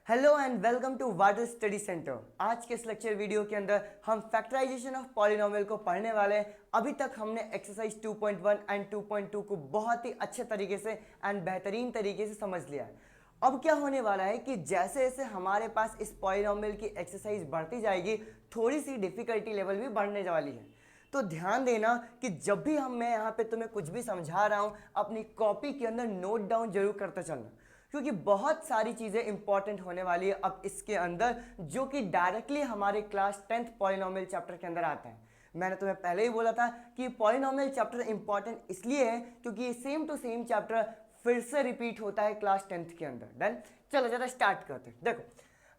Hello and welcome to water study centre. आज के इस लेक्चर वीडियो के अंदर हम फैक्टराइजेशन ऑफ पॉलिनोमियल को पढ़ने वाले हैं। अभी तक हमने एक्सरसाइज 2.1 एंड 2.2 को बहुत ही अच्छे तरीके से एंड बेहतरीन तरीके से समझ लिया है। अब क्या होने वाला है कि जैसे जैसे हमारे पास इस पॉलिनोमियल की एक्सरसाइज बढ़ती जाएगी, थोड़ी सी डिफिकल्टी लेवल भी बढ़ने वाली है। तो ध्यान देना कि जब भी मैं यहाँ पे तुम्हें कुछ भी समझा रहा हूँ, अपनी कॉपी के अंदर नोट डाउन जरूर करते चलना, क्योंकि बहुत सारी चीजें इंपॉर्टेंट होने वाली है अब इसके अंदर, जो कि डायरेक्टली हमारे क्लास 10th पॉलिनोमियल चैप्टर के अंदर आता है। मैंने तुम्हें पहले ही बोला था कि पॉलिनोमियल चैप्टर इंपॉर्टेंट इसलिए है क्योंकि ये सेम टू सेम चैप्टर फिर से रिपीट होता है क्लास 10th के अंदर। डन, चलो जरा स्टार्ट करते हैं। देखो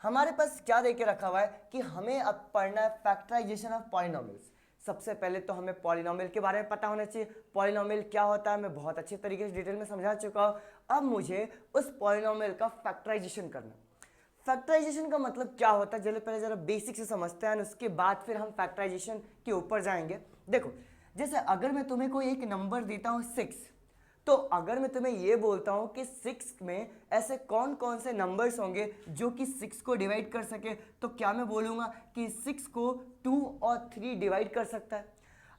हमारे पास क्या देके रखा हुआ है कि हमें अब पढ़ना है फैक्टराइजेशन ऑफ पॉलिनोमियल्स। सबसे पहले तो हमें पॉलिनोमियल के बारे में पता होना चाहिए। पॉलिनोमियल क्या होता है मैं बहुत अच्छे तरीके से डिटेल में समझा चुका हूँ। अब मुझे उस पॉलिनोमियल का फैक्टराइजेशन करना। फैक्टराइजेशन का मतलब क्या होता है चलो पहले जरा बेसिक से समझते हैं, उसके बाद फिर हम फैक्टराइजेशन के ऊपर जाएंगे। देखो जैसे अगर मैं तुम्हें कोई एक नंबर देता हूँ 6, तो अगर मैं तुम्हें ये बोलता हूं कि 6 में ऐसे कौन कौन से नंबर्स होंगे जो कि 6 को डिवाइड कर सके, तो क्या मैं बोलूंगा कि 6 को 2 और 3 डिवाइड कर सकता है।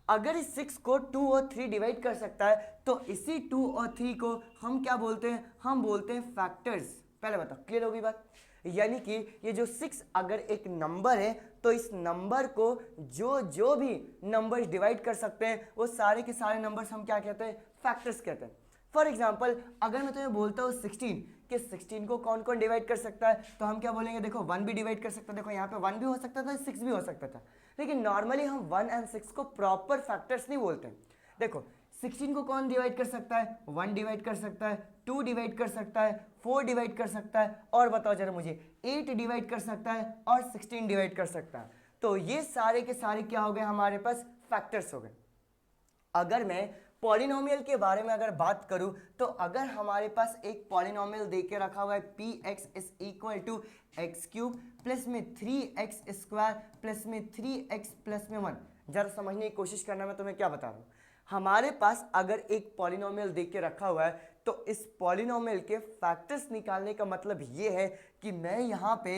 अगर इस 6 को 2 और 3 डिवाइड कर सकता है तो इसी 2 और 3 को हम क्या बोलते हैं, हम बोलते हैं फैक्टर्स। पहले बताओ क्लियर होगी बात। यानी कि ये जो 6 अगर एक नंबर है तो इस नंबर को जो जो भी नंबर्स डिवाइड कर सकते हैं वो सारे के सारे नंबर्स हम क्या कहते हैं, फैक्टर्स कहते हैं। फॉर एग्जाम्पल अगर मैं तुम्हें बोलता हूँ 16 कि 16 को कौन कौन डिवाइड कर सकता है, तो हम क्या बोलेंगे, देखो 1 भी डिवाइड कर सकता है। देखो यहाँ पे 1 भी हो सकता था, 6 भी हो सकता था, लेकिन नॉर्मली हम 1 एंड 6 को प्रॉपर फैक्टर्स नहीं बोलते। देखो 16 को कौन डिवाइड कर सकता है, 1 डिवाइड कर सकता है, 2 डिवाइड कर सकता है, 4 डिवाइड कर सकता है, और बताओ जरा मुझे 8 डिवाइड कर सकता है और 16 डिवाइड कर सकता है। तो ये सारे के सारे क्या हो गए, हमारे पास फैक्टर्स हो गए। अगर मैं पॉलिनोमियल के बारे में अगर बात करूं, तो अगर हमारे पास एक पॉलिनोमियल देके रखा हुआ है p x is equal to x cube plus में 3x स्क्वायर प्लस में 3x प्लस में 1, जरा समझने की कोशिश करना मैं तुम्हें क्या बता रहा हूं। हमारे पास अगर एक पॉलिनोमियल देख के रखा हुआ है तो इस पॉलिनोमियल के फैक्टर्स निकालने का मतलब ये है कि मैं यहाँ पे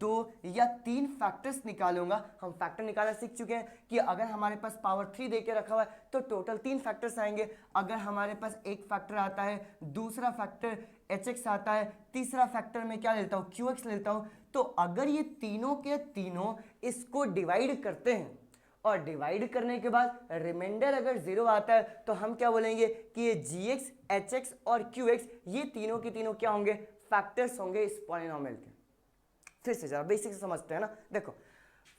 2 या 3 फैक्टर्स निकालूंगा। हम फैक्टर निकालना सीख चुके हैं कि अगर हमारे पास पावर 3 देके रखा हुआ है तो टोटल 3 फैक्टर्स आएंगे। अगर हमारे पास एक फैक्टर आता है, दूसरा फैक्टर hx आता है, तीसरा फैक्टर में क्या लेता हूँ, qx लेता हूँ, तो अगर ये तीनों के तीनों इसको डिवाइड करते हैं और डिवाइड करने के बाद रिमाइंडर अगर 0 आता है तो हम क्या बोलेंगे कि ये gx, hx और qx ये तीनों के तीनों क्या होंगे, फैक्टर्स होंगे इस पॉलिनोमियल के। फिर से जरा बेसिक से समझते हैं ना। देखो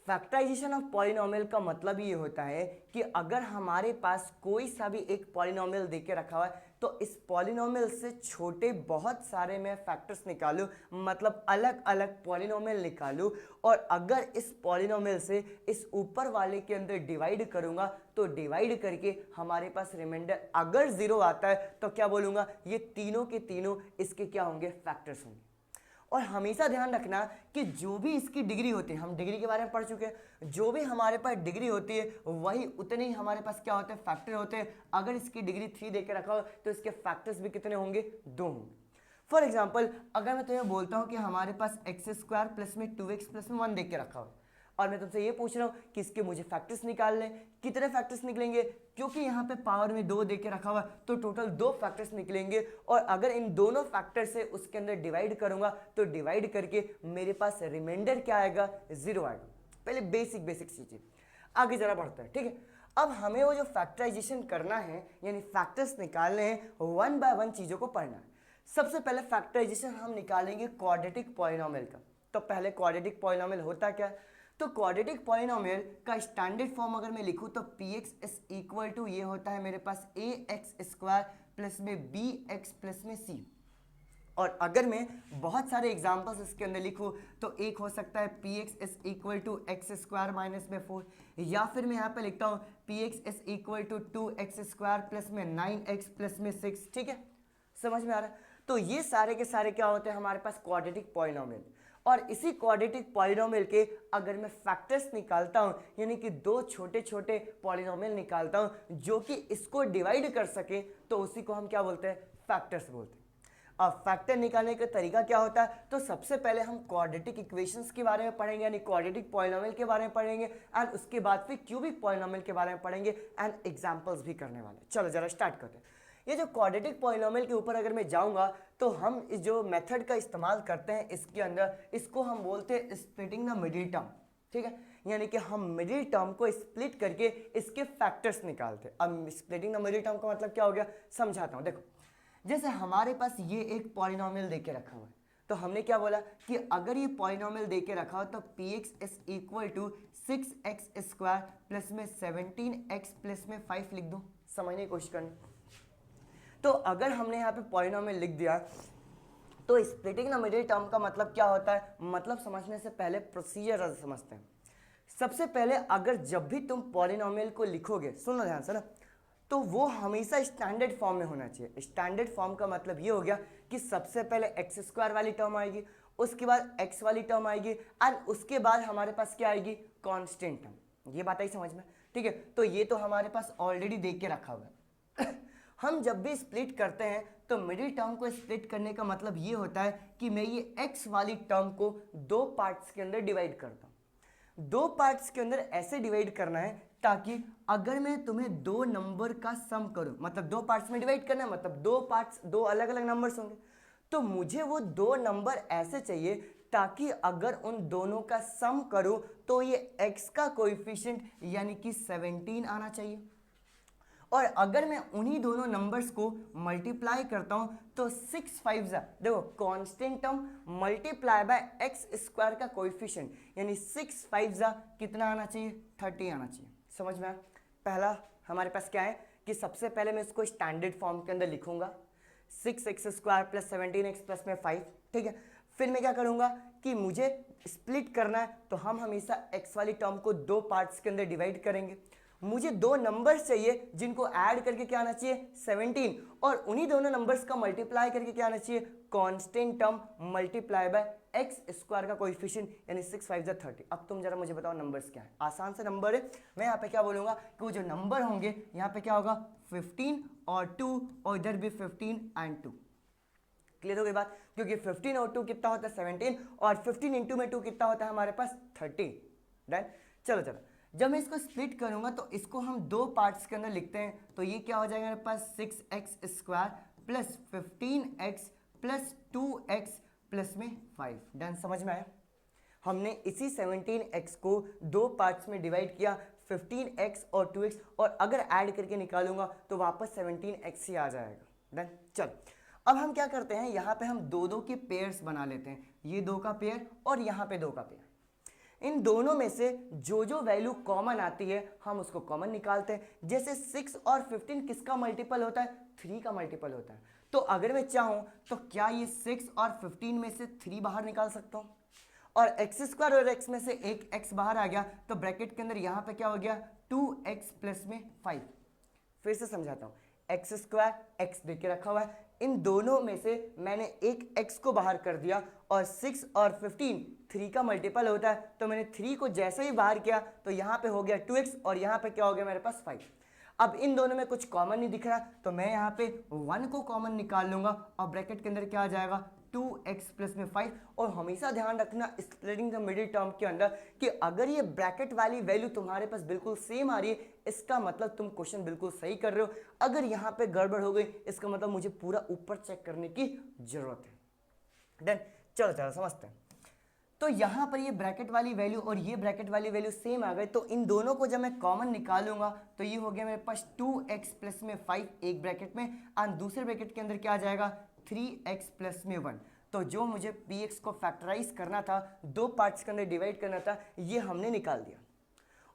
फैक्टराइजेशन ऑफ पॉलिनोमियल का मतलब ये होता है कि अगर हमारे पास कोई सा भी एक पॉलिनोमियल देके रखा हुआ है तो इस पॉलिनोमियल से छोटे बहुत सारे मैं फैक्टर्स निकालूं, मतलब अलग अलग पॉलिनोमियल निकालूं, और अगर इस पॉलिनोमियल से इस ऊपर वाले के अंदर डिवाइड करूंगा तो डिवाइड करके हमारे पास रिमाइंडर अगर 0 आता है तो क्या बोलूंगा, ये तीनों के तीनों इसके क्या होंगे, फैक्टर्स होंगे। और हमेशा ध्यान रखना कि जो भी इसकी डिग्री होती है, हम डिग्री के बारे में पढ़ चुके हैं, जो भी हमारे पास डिग्री होती है वही उतने ही हमारे पास क्या होते हैं, फैक्टर होते हैं। अगर इसकी डिग्री 3 देके रखा हो तो इसके फैक्टर्स भी कितने होंगे, 2 होंगे। फॉर एग्जाम्पल अगर मैं तुम्हें बोलता हूं कि हमारे पास एक्स स्क्वायर प्लस में 2x प्लस में 1 देके रखा हो और मैं तुमसे ये पूछ रहा हूँ कि इसके मुझे फैक्टर्स निकालने, कितने फैक्टर्स निकलेंगे, क्योंकि यहाँ पे पावर में 2 देके रखा हुआ तो टोटल 2 फैक्टर्स निकलेंगे। और अगर इन दोनों फैक्टर से उसके अंदर डिवाइड करूंगा तो डिवाइड करके मेरे पास रिमाइंडर क्या आएगा, 0 आएगा। पहले बेसिक बेसिक चीजें, आगे जरा बढ़ता है, ठीक है। अब हमें वो जो फैक्टराइजेशन करना है यानी फैक्टर्स निकालने हैं, 1 बाय 1 चीजों को पढ़ना है। सबसे पहले फैक्टराइजेशन हम निकालेंगे क्वाड्रेटिक पॉलिनोमियल का। तो पहले क्वाड्रेटिक पॉलिनोमियल होता क्या है, तो क्वाड्रेटिक पॉलिनोमियल का स्टैंडर्ड फॉर्म अगर मैं लिखूं तो px इज इक्वल टू ये होता है मेरे पास ax स्क्वायर प्लस में bx प्लस में c। और अगर मैं बहुत सारे एग्जांपल्स इसके अंदर लिखूं तो एक हो सकता है px is equal to x square minus में 4, या फिर मैं यहाँ पे लिखता हूँ px is equal to 2x square plus में 9x प्लस में 6। ठीक है, समझ में आ रहा है। तो ये सारे के सारे क्या होते हैं हमारे पास, क्वाड्रेटिक पॉलिनोमियल। और इसी क्वाड्रेटिक पॉलिनोमियल के अगर मैं फैक्टर्स निकालता हूं, यानी कि 2 छोटे छोटे पॉलिनोमियल निकालता हूं जो कि इसको डिवाइड कर सके, तो उसी को हम क्या बोलते हैं, फैक्टर्स बोलते हैं। अब फैक्टर निकालने का तरीका क्या होता है, तो सबसे पहले हम क्वाड्रेटिक इक्वेशंस के बारे में पढ़ेंगे, यानी क्वाड्रेटिक पॉलिनोमियल के बारे में पढ़ेंगे, एंड उसके बाद फिर क्यूबिक पॉलिनोमियल के बारे में पढ़ेंगे एंड एग्जांपल्स भी करने वाले। चलो जरा स्टार्ट करते हैं। ये जो क्वाड्रेटिक पॉलिनोमियल के ऊपर अगर मैं जाऊंगा तो हम इस जो मेथड का इस्तेमाल करते हैं इसके अंदर, इसको हम बोलते हैं स्प्लिटिंग द मिडिल टर्म, ठीक है, यानी कि हम मिडिल टर्म को स्प्लिट करके इसके फैक्टर्स निकालते हैं। अब स्प्लिटिंग द मिडिल टर्म का मतलब क्या हो गया, समझाता हूँ। देखो, जैसे हमारे पास ये एक पॉलिनोमियल देके रखा हुआ है, तो हमने क्या बोला कि अगर ये पॉलिनोमियल देके रखा हो तो px is equal to 6x square plus में 17x प्लस में 5 लिख दो, समझने की कोशिश करना। तो अगर हमने यहाँ पे पॉलिनोमियल लिख दिया तो स्प्लिटिंग द मिडिल टर्म का मतलब क्या होता है, मतलब समझने से पहले प्रोसीजर समझते हैं। सबसे पहले अगर जब भी तुम पॉलिनोमियल को लिखोगे, सुनो ध्यान से ना, तो वो हमेशा स्टैंडर्ड फॉर्म में होना चाहिए। स्टैंडर्ड फॉर्म का मतलब ये हो गया कि सबसे पहले एक्स स्क्वायर वाली टर्म आएगी, उसके बाद एक्स वाली टर्म आएगी, एंड उसके बाद हमारे पास क्या आएगी, कांस्टेंट टर्म। ये बात आई समझ में, ठीक है। तो ये तो हमारे पास ऑलरेडी देख के रखा हुआ है। हम जब भी स्प्लिट करते हैं तो मिडिल टर्म को स्प्लिट करने का मतलब ये होता है कि मैं ये एक्स वाली टर्म को दो पार्ट्स के अंदर डिवाइड करता हूँ। दो पार्ट्स के अंदर ऐसे डिवाइड करना है ताकि अगर मैं तुम्हें दो नंबर का सम करूं, मतलब दो पार्ट्स में डिवाइड करना है, मतलब दो पार्ट्स, दो अलग अलग नंबर्स होंगे, तो मुझे वो दो नंबर ऐसे चाहिए ताकि अगर उन दोनों का सम करूं तो ये x का कोएफिशिएंट यानी कि 17 आना चाहिए। और अगर मैं उन्हीं दोनों नंबर्स को मल्टीप्लाई करता हूं तो 6 5 देखो constant term multiply by x square का कोएफिशिएंट यानी 6 5 कितना आना चाहिए, 30 आना चाहिए। समझ में आया? पहला हमारे पास क्या है कि सबसे पहले मैं इसको स्टैंडर्ड फॉर्म के अंदर लिखूंगा 6x square plus 17x plus में 5, ठीक है। फिर मैं क्या करूंगा कि मुझे स्प्लिट करना है तो हम हमेशा x वाली टर्म को दो पार्ट्स के अंदर डिवाइड करेंगे। मुझे दो नंबर्स चाहिए जिनको ऐड करके क्या आना चाहिए, 17, और उन्हीं दोनों नंबर्स का मल्टीप्लाई करके क्या आना चाहिए, constant term multiply by x square का कोएफिशिएंट यानी 6 5 30। अब तुम जरा मुझे बताओ नंबर्स क्या है। आसान से नंबर है, मैं यहाँ पे क्या बोलूंगा कि वो जो नंबर होंगे यहाँ पे क्या होगा 15 और 2, और इधर भी 15 एंड 2। क्लियर हो गई बात, क्योंकि 15 और 2 कितना होता है 17, और 15 इंटू में 2 कितना होता है हमारे पास 30। डन। चलो चलो, जब मैं इसको स्प्लिट करूंगा तो इसको हम दो पार्ट्स के अंदर लिखते हैं, तो ये क्या हो जाएगा मेरे पास 6x square plus 15x plus 2x plus में 5। डन, समझ में आया? हमने इसी 17x को दो पार्ट्स में डिवाइड किया, 15x और 2x, और अगर ऐड करके निकालूंगा तो वापस 17x ही आ जाएगा। डन। चल अब हम क्या करते हैं, यहाँ पे हम दो दो के पेयर्स बना लेते हैं, ये दो का पेयर और यहाँ पे दो का पेयर। इन दोनों में से जो जो वैल्यू कॉमन आती है हम उसको कॉमन निकालते हैं। जैसे 6 और 15 किसका मल्टीपल होता है, 3 का मल्टीपल होता है। तो अगर मैं चाहूं तो क्या ये 6 और 15 में से 3 बाहर निकाल सकता हूं, और एक्स स्क्वायर और एक्स में से एक एक्स बाहर आ गया, तो ब्रैकेट के अंदर यहां पे क्या हो गया 2x प्लस में 5। फिर से समझाता हूं, एक्स स्क्वायर एक्स दे के रखा हुआ है, इन दोनों में से मैंने एक x को बाहर कर दिया, और 6 और 15 3 का मल्टीपल होता है, तो मैंने 3 को जैसे ही बाहर किया तो यहाँ पे हो गया 2x, और यहाँ पे क्या हो गया मेरे पास 5। अब इन दोनों में कुछ कॉमन नहीं दिख रहा, तो मैं यहाँ पे 1 को कॉमन निकाल लूंगा, और ब्रैकेट के अंदर क्या आ जाएगा 2x प्लस में 5। और हमेशा ध्यान रखना स्प्लिटिंग द मिडिल टर्म के अंदर कि अगर ये ब्रैकेट वाली वैल्यू तुम्हारे पास बिल्कुल सेम आ रही है, इसका मतलब तुम क्वेश्चन बिल्कुल सही कर रहे हो। अगर यहाँ पे गड़बड़ हो गई, इसका मतलब मुझे पूरा ऊपर चेक करने की जरूरत है। डन। चलो चलो समझते हैं। तो यहाँ पर ये ब्रैकेट वाली वैल्यू और ये ब्रैकेट वाली वैल्यू सेम आ गए, तो इन दोनों को जब मैं कॉमन निकालूंगा तो ये हो गया मेरे पास 2x प्लस में 5 एक ब्रैकेट में, और दूसरे ब्रैकेट के अंदर क्या आ जाएगा 3x प्लस में 1। तो जो मुझे px को फैक्टराइज करना था, दो पार्ट्स के अंदर डिवाइड करना था, ये हमने निकाल दिया।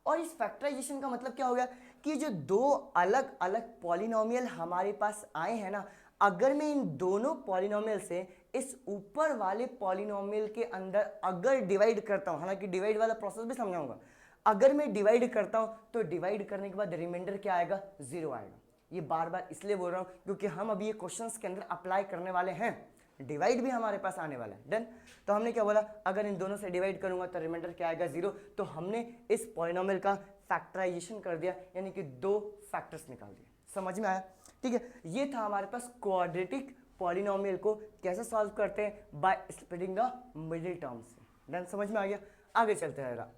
और इस फैक्टराइजेशन का मतलब क्या हो गया कि जो दो अलग अलग पॉलिनोमियल हमारे पास आए हैं ना, अगर मैं इन दोनों पॉलिनोमियल से इस ऊपर वाले पॉलिनोमियल के अंदर अगर डिवाइड करता हूं, हालांकि डिवाइड वाला प्रोसेस भी समझाऊंगा, अगर मैं डिवाइड करता हूं तो डिवाइड करने के बाद रिमाइंडर क्या आएगा 0 आएगा। ये बार बार इसलिए बोल रहा हूं क्योंकि हम अभी ये क्वेश्चंस के अंदर अप्लाई करने वाले हैं, डिवाइड भी हमारे पास आने वाला है। डन। तो हमने क्या बोला, अगर इन दोनों से डिवाइड करूंगा तो रिमाइंडर क्या आएगा 0। तो हमने इस पॉलिनोमियल का फैक्टराइजेशन कर दिया, यानी कि दो फैक्टर्स निकाल दिए। समझ में आया? ठीक है, ये था हमारे पास क्वाड्रेटिक पॉलिनोमियल को कैसे सॉल्व करते हैं, by splitting the middle terms. Then समझ में आ गया, आगे चलते हैं जरा।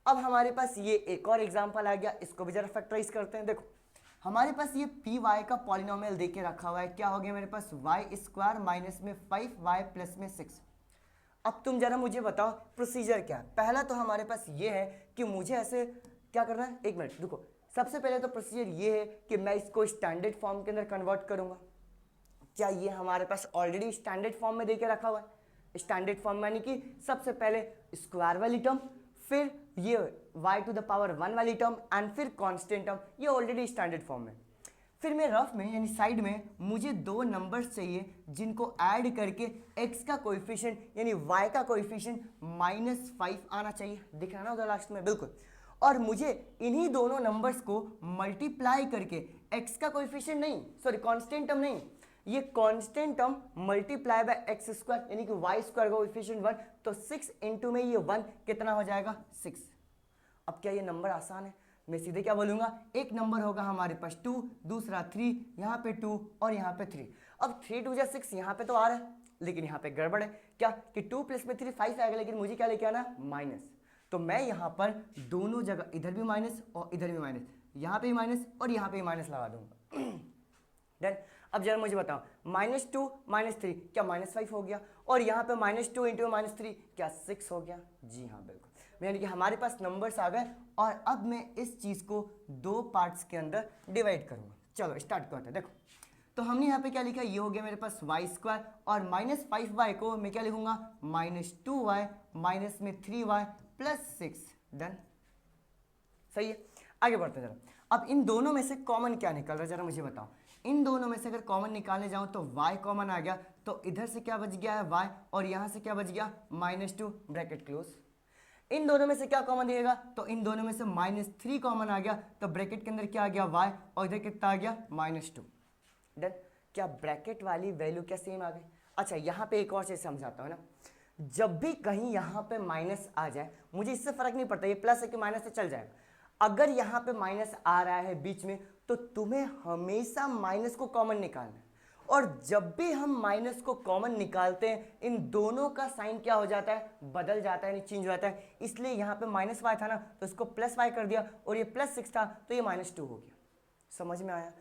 अब हमारे पास ये एक और एग्जांपल आ गया, इसको भी जरा फैक्टराइज करते हैं। देखो हमारे पास ये पी वाई का पॉलिनोमियल देके रखा हुआ है, क्या हो गया मेरे पास वाई स्क्वायर माइनस में 5y प्लस में 6। अब तुम जरा मुझे बताओ प्रोसीजर क्या है। पहला तो हमारे पास ये है कि मुझे ऐसे क्या करना है, एक मिनट देखो, सबसे पहले तो प्रोसीजर ये है कि मैं इसको स्टैंडर्ड फॉर्म के अंदर कन्वर्ट करूंगा। क्या ये हमारे पास ऑलरेडी स्टैंडर्ड फॉर्म में देके रखा हुआ है? स्टैंडर्ड फॉर्म यानी कि सबसे पहले स्क्वायर वाली टर्म, फिर ये y टू द पावर 1 वाली टर्म एंड फिर कांस्टेंट टर्म, ये ऑलरेडी स्टैंडर्ड फॉर्म में। फिर मैं रफ में यानी साइड में मुझे दो नंबर्स चाहिए जिनको ऐड करके x का कोएफिशिएंट यानी y का कोएफिशिएंट -5 आना चाहिए, दिख रहा है ना उधर लास्ट में, बिल्कुल। और मुझे इन्हीं दोनों नंबर्स को मल्टीप्लाई करके x का कोएफिशिएंट नहीं, सॉरी कांस्टेंट टर्म नहीं, ये constant term multiply by x square यानी कि वाई स्क्वायर का कोएफिशिएंट 1, तो 6 इंटू में ये 1 कितना हो जाएगा 6। अब क्या ये नंबर आसान है, मैं सीधे क्या बोलूंगा, एक नंबर होगा हमारे पास 2, दूसरा 3, यहाँ पे 2 और यहाँ पे 3। अब 3 2 6 यहाँ पे तो आ रहा है, लेकिन यहाँ पे गड़बड़ है क्या कि 2 प्लस में 3 5 आएगा, लेकिन मुझे क्या लेके आना माइनस। तो मैं यहाँ पर दोनों जगह इधर भी माइनस और इधर भी माइनस, यहाँ पे भी माइनस और यहाँ पे भी माइनस लगा दूंगा। देन अब जरा मुझे बताओ -2 -3 क्या -5 हो गया, और यहाँ पे -2 इंटू -3 क्या 6 हो गया। जी हाँ बिल्कुल, यानी कि हमारे पास नंबर्स आ गए। और अब मैं इस चीज़ को दो पार्ट्स के अंदर डिवाइड करूँगा। चलो स्टार्ट करते हैं। देखो तो हमने यहाँ पे क्या लिखा, ये हो गया मेरे पास वाई स्क्वायर, और -5y को मैं क्या लिखूंगा -2y माइनस में 3y प्लस 6। डन, सही है। आगे बढ़ते हैं जरा। अब इन दोनों में से कॉमन क्या निकल रहा है जरा मुझे बताओ। इन दोनों में से अगर कॉमन निकालने जाऊं तो y कॉमन आ गया, तो इधर से क्या बच गया है y, और यहाँ से क्या बच गया -2 ब्रैकेट क्लोज। इन दोनों में से क्या कॉमन दिएगा, तो इन दोनों में से -3 कॉमन आ गया, तो ब्रैकेट के अंदर क्या आ गया y, और इधर कितना आ गया -2। डन, क्या ब्रैकेट वाली वैल्यू क्या सेम आ गई। अच्छा यहाँ पे एक और चीज समझाता हूँ ना, जब भी कहीं यहाँ पे माइनस आ जाए, मुझे इससे फर्क नहीं पड़ता ये प्लस है कि माइनस से चल जाएगा, अगर यहाँ पे माइनस आ रहा है बीच में तो तुम्हें हमेशा माइनस को कॉमन निकालना है। और जब भी हम माइनस को कॉमन निकालते हैं इन दोनों का साइन क्या हो जाता है, बदल जाता है, चेंज हो जाता है। इसलिए यहाँ पे -y था ना, तो इसको +y कर दिया, और ये +6 था तो ये -2 हो गया। समझ में आया।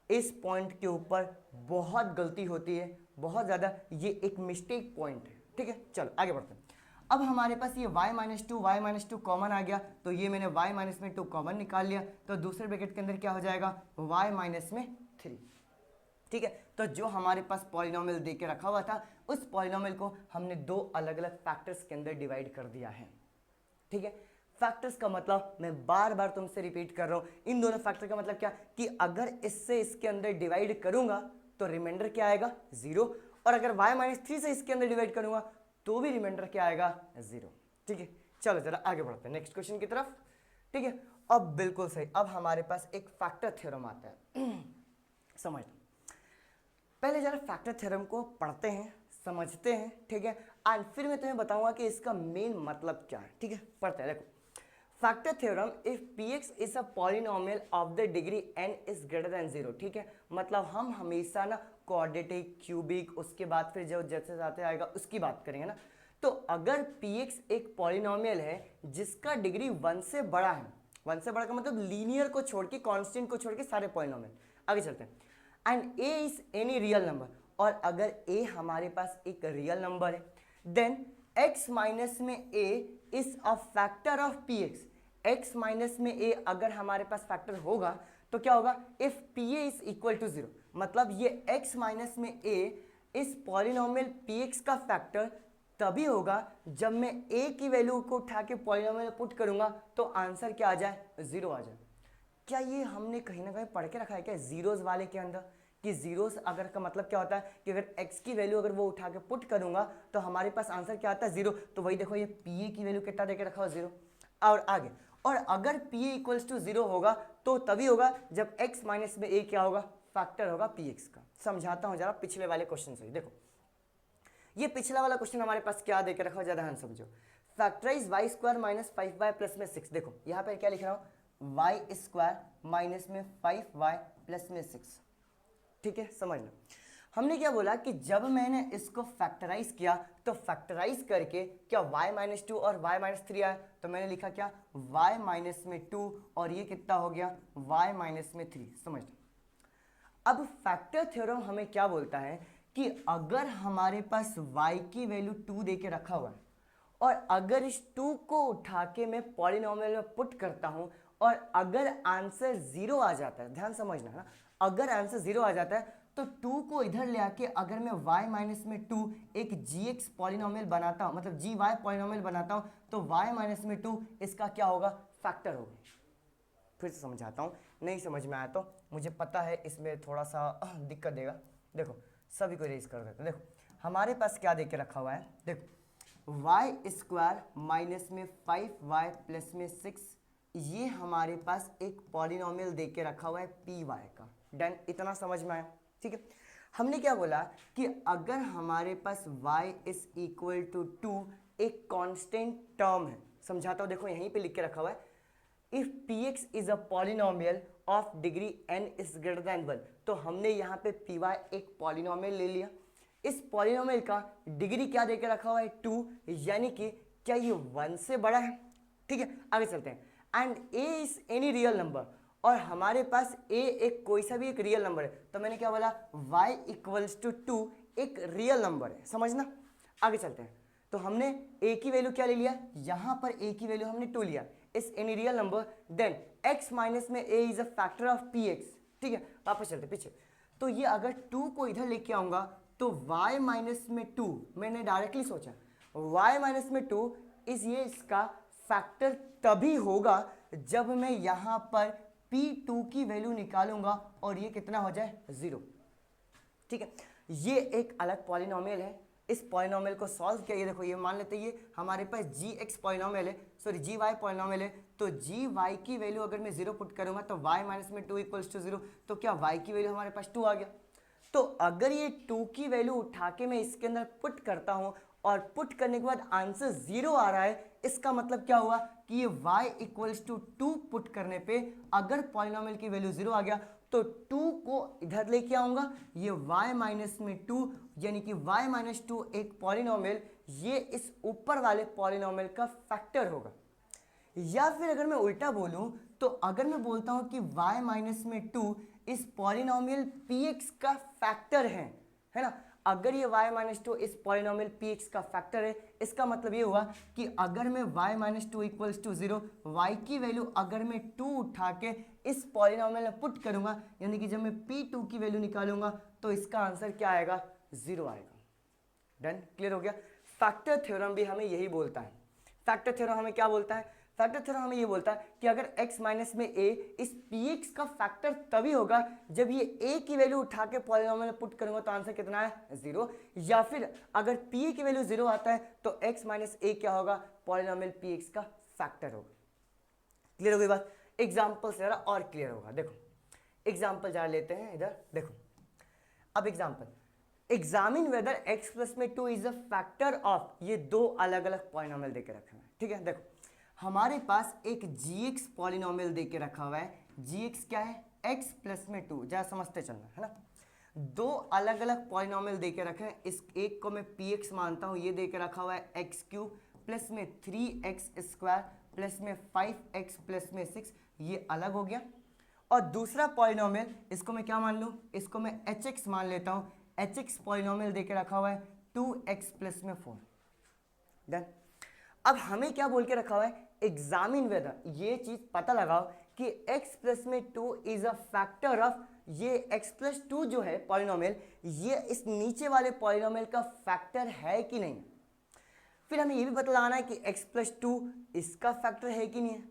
इस पॉइंट के ऊपर बहुत गलती होती है, बहुत ज़्यादा, ये एक मिस्टेक पॉइंट है। ठीक है, चलो आगे बढ़ते हैं। अब हमारे पास ये y-2 कॉमन आ गया, तो ये मैंने y-2 कॉमन निकाल लिया, तो दूसरे ब्रैकेट के अंदर क्या हो जाएगा y-3। ठीक है, तो जो हमारे पास पॉलिनोमियल दे के रखा हुआ था उस पॉलिनोमियल को हमने दो अलग अलग फैक्टर्स के अंदर डिवाइड कर दिया है। ठीक है, फैक्टर्स का मतलब मैं बार बार तुमसे रिपीट कर रहा हूँ, इन दोनों फैक्टर का मतलब क्या कि अगर इससे इसके अंदर डिवाइड करूंगा तो रिमाइंडर क्या आएगा 0, और अगर y-3 से इसके अंदर डिवाइड करूंगा तो भी रिमाइंडर क्या आएगा 0। ठीक है, चलो जरा आगे बढ़ते हैं नेक्स्ट क्वेश्चन की तरफ। ठीक है, अब बिल्कुल सही, अब हमारे पास एक फैक्टर थ्योरम आता है। समझ लो, पहले जरा फैक्टर थ्योरम को पढ़ते हैं, समझते हैं। ठीक है, एंड फिर मैं तुम्हें बताऊंगा कि इसका मेन मतलब क्या है। ठीक है, पढ़ते हैं। देखो factor theorem, if px is a polynomial of the degree n is greater than 0। ठीक है, मतलब हम हमेशा ना क्वाड्रेटिक, क्यूबिक, उसके बाद फिर जो जैसे जाते आएगा उसकी बात करेंगे ना। तो अगर px एक पॉलिनोमियल है जिसका डिग्री 1 से बड़ा है, 1 से बड़ा का मतलब लीनियर को छोड़ के, कांस्टेंट को छोड़ के सारे पॉलिनोमियल, आगे चलते हैं, and a is any real number, और अगर a हमारे पास एक रियल नंबर है, देन x माइनस में a is a factor of px। x minus में a अगर हमारे पास फैक्टर होगा तो क्या होगा, if pa is equal to 0, मतलब ये x माइनस में a इस पॉलिनोमियल px का फैक्टर तभी होगा जब मैं a की वैल्यू को उठा के पॉलिनोमियल पुट करूंगा तो आंसर क्या आ जाए, 0 आ जाए। क्या ये हमने कहीं ना कहीं पढ़ के रखा है क्या जीरोस वाले के अंदर, कि जीरोस अगर का मतलब क्या होता है कि अगर x की वैल्यू अगर वो उठा के पुट करूंगा तो हमारे पास आंसर क्या आता है 0। तो वही देखो ये pa की वैल्यू कितना देके रखा हो 0। और आगे, और अगर pa इक्वल्स टू 0 होगा तो तभी होगा जब x माइनस में a क्या होगा, फैक्टर होगा px का। समझाता हूं जरा पिछले वाले क्वेश्चन से। देखो ये पिछला वाला क्वेश्चन हमारे पास क्या देके रखा हो, ज्यादा ध्यान समझो। Factorise y square minus 5y plus में 6। देखो यहाँ पे क्या लिख रहा हूँ, y स्क्वायर माइनस में 5y प्लस में 6। ठीक है, समझ लो हमने क्या बोला कि जब मैंने इसको फैक्टराइज किया तो फैक्टराइज करके क्या y-2 और y-3 आया, तो मैंने लिखा क्या y-2 और ये कितना हो गया y-3। समझ लो। अब फैक्टर थ्योरम हमें क्या बोलता है कि अगर हमारे पास y की वैल्यू 2 दे के रखा हुआ है और अगर इस 2 को उठा के मैं पॉलिनोमियल में पुट करता हूं और अगर आंसर 0 आ जाता है, ध्यान समझना है ना, अगर आंसर 0 आ जाता है तो 2 को इधर ले आके अगर मैं y-2 एक gx पॉलिनोमियल बनाता हूं, मतलब gy पॉलिनोमियल बनाता हूं, तो y-2 इसका क्या होगा, फैक्टर होगा। फिर से समझाता हूँ, नहीं समझ में आया तो मुझे पता है इसमें थोड़ा सा दिक्कत देगा। देखो सभी को रेज कर देते हैं। देखो हमारे पास क्या देके रखा हुआ है, देखो y² माइनस में 5y प्लस में 6, ये हमारे पास एक पॉलिनोमियल देके रखा हुआ है py का। डन, इतना समझ में आया, ठीक है। हमने क्या बोला कि अगर हमारे पास y इज इक्वल टू 2 एक कांस्टेंट टर्म है, समझाता हूँ, देखो यहीं पे लिख के रखा हुआ है if px is a polynomial of degree n is greater than 1, तो हमने यहाँ पे py एक पॉलिनोमियल ले लिया, इस पॉलिनोमियल का डिग्री क्या देके रखा हुआ है 2, यानी कि क्या ये 1 से बड़ा है, ठीक है। आगे चलते हैं, and a is any real number, और हमारे पास a एक कोई सा भी एक रियल नंबर है, तो मैंने क्या बोला y इक्वल्स टू 2 एक रियल नंबर है, समझना। आगे चलते हैं, तो हमने a की वैल्यू क्या ले लिया, यहाँ पर a की वैल्यू हमने 2 लिया, is any real number, then x minus में a is a factor of px, ठीक है। वापस चलते पीछे, तो ये अगर 2 को इधर लेके आऊंगा तो y माइनस में 2, मैंने डायरेक्टली सोचा y माइनस में 2 इस ये इसका फैक्टर तभी होगा जब मैं यहाँ पर p2 की वैल्यू निकालूंगा और ये कितना हो जाए 0, ठीक है। ये एक अलग पॉलिनोमियल है, इस पॉलिनोमियल को सॉल्व किया, ये देखो ये मान लेते हैं ये हमारे पास gx पॉलिनोमियल है, सॉरी gy पॉलिनोमियल है, तो gy की वैल्यू अगर मैं 0 पुट करूंगा तो y माइनस में 2 इक्वल्स टू 0, तो क्या y की वैल्यू हमारे पास 2 आ गया। तो अगर ये 2 की वैल्यू उठा के मैं इसके अंदर पुट करता हूं और पुट करने के बाद आंसर 0 आ रहा है, इसका मतलब क्या हुआ कि ये y इक्वल्स टू 2 पुट करने पे अगर पॉलिनोमियल की वैल्यू 0 आ गया तो 2 को इधर लेके आऊंगा, ये y माइनस में 2 यानी कि y माइनस 2 एक पॉलिनोमियल, ये इस ऊपर वाले पॉलिनोमियल का फैक्टर होगा। या फिर अगर मैं उल्टा बोलूं तो अगर मैं बोलता हूं कि y माइनस में 2 इस पॉलिनोमियल px का फैक्टर है ना, अगर ये y माइनस 2 इस पॉलिनोमियल px का फैक्टर है, इसका मतलब ये हुआ कि अगर मैं y minus 2 equals to 0, y की वैल्यू अगर मैं 2 उठा के इस पॉलिनोमियल में पुट करूंगा, यानी कि जब मैं p2 की वैल्यू निकालूंगा तो इसका आंसर क्या आएगा 0 आएगा। डन, क्लियर हो गया। फैक्टर थ्योरम भी हमें यही बोलता है। फैक्टर थ्योरम हमें क्या बोलता है, फैक्टर थ्योरम हमें ये बोलता है कि अगर x माइनस में a इस px का फैक्टर तभी होगा जब ये a की वैल्यू उठा के पॉलिनोमियल में पुट करूंगा तो आंसर कितना है 0, या फिर अगर p की वैल्यू 0 आता है तो x माइनस a क्या होगा, पॉलिनोमियल px का फैक्टर होगा। क्लियर हो गई बात, एग्जाम्पल से जरा और क्लियर होगा। देखो एग्जाम्पल जरा लेते हैं इधर, देखो अब example, examine whether x plus में 2 इज अ फैक्टर ऑफ, ये दो अलग अलग पॉलिनोमियल देके रखे हैं, ठीक है। देखो हमारे पास एक gx पॉलिनोमियल देके रखा हुआ है, gx क्या है x प्लस में 2, जरा समझते चलना है ना। दो अलग अलग पॉलिनोमियल देके रखे हैं, इस एक को मैं px मानता हूं, ये देके रखा हुआ है x³ प्लस में 3x² प्लस में 5x प्लस में 6, ये अलग हो गया। और दूसरा पॉलिनोमियल, इसको मैं क्या मान लूं, इसको मैं hx मान लेता हूं, hx पॉलिनोमियल देके रखा हुआ है 2x प्लस में 4। डन। अब हमें क्या बोल के रखा हुआ है, एग्जामिन वेदर, ये चीज पता लगाओ कि x प्लस में 2 इज अ फैक्टर ऑफ, ये x प्लस 2 जो है पॉलिनोमियल, ये इस नीचे वाले पॉलिनोमियल का फैक्टर है कि नहीं। फिर हमें ये भी पता लगाना है कि x प्लस 2 इसका फैक्टर है कि नहीं है।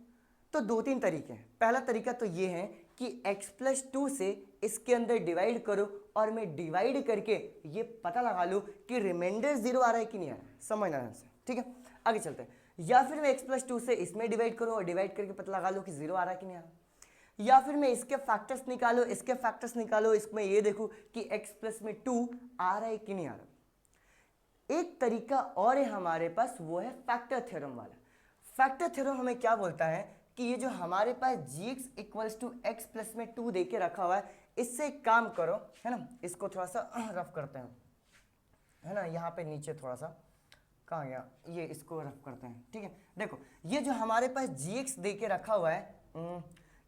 तो दो तीन तरीके हैं। पहला तरीका तो ये है कि x प्लस 2 से इसके अंदर डिवाइड करो और मैं डिवाइड करके ये पता लगा लूँ कि रिमाइंडर 0 आ रहा है कि नहीं आ रहा है, समझना है, ठीक है। आगे चलते हैं, या फिर मैं x प्लस 2 से इसमें डिवाइड करूँ और डिवाइड करके पता लगा लो कि 0 आ रहा है कि नहीं आ रहा, या फिर मैं इसके फैक्टर्स निकालो, इसके फैक्टर्स निकालो, इसमें ये देखूँ कि x प्लस में 2 आ रहा है कि नहीं आ रहा। एक तरीका और है हमारे पास, वो है फैक्टर थ्योरम वाला। फैक्टर थ्योरम हमें क्या बोलता है कि ये जो हमारे पास gx equals to x plus में 2 देके रखा हुआ है, इससे एक काम करो, है ना, इसको थोड़ा सा रफ करते हैं, है ना, यहाँ पे नीचे थोड़ा सा, कहाँ गया ये, इसको रफ करते हैं, ठीक है। देखो ये जो हमारे पास gx दे के रखा हुआ है,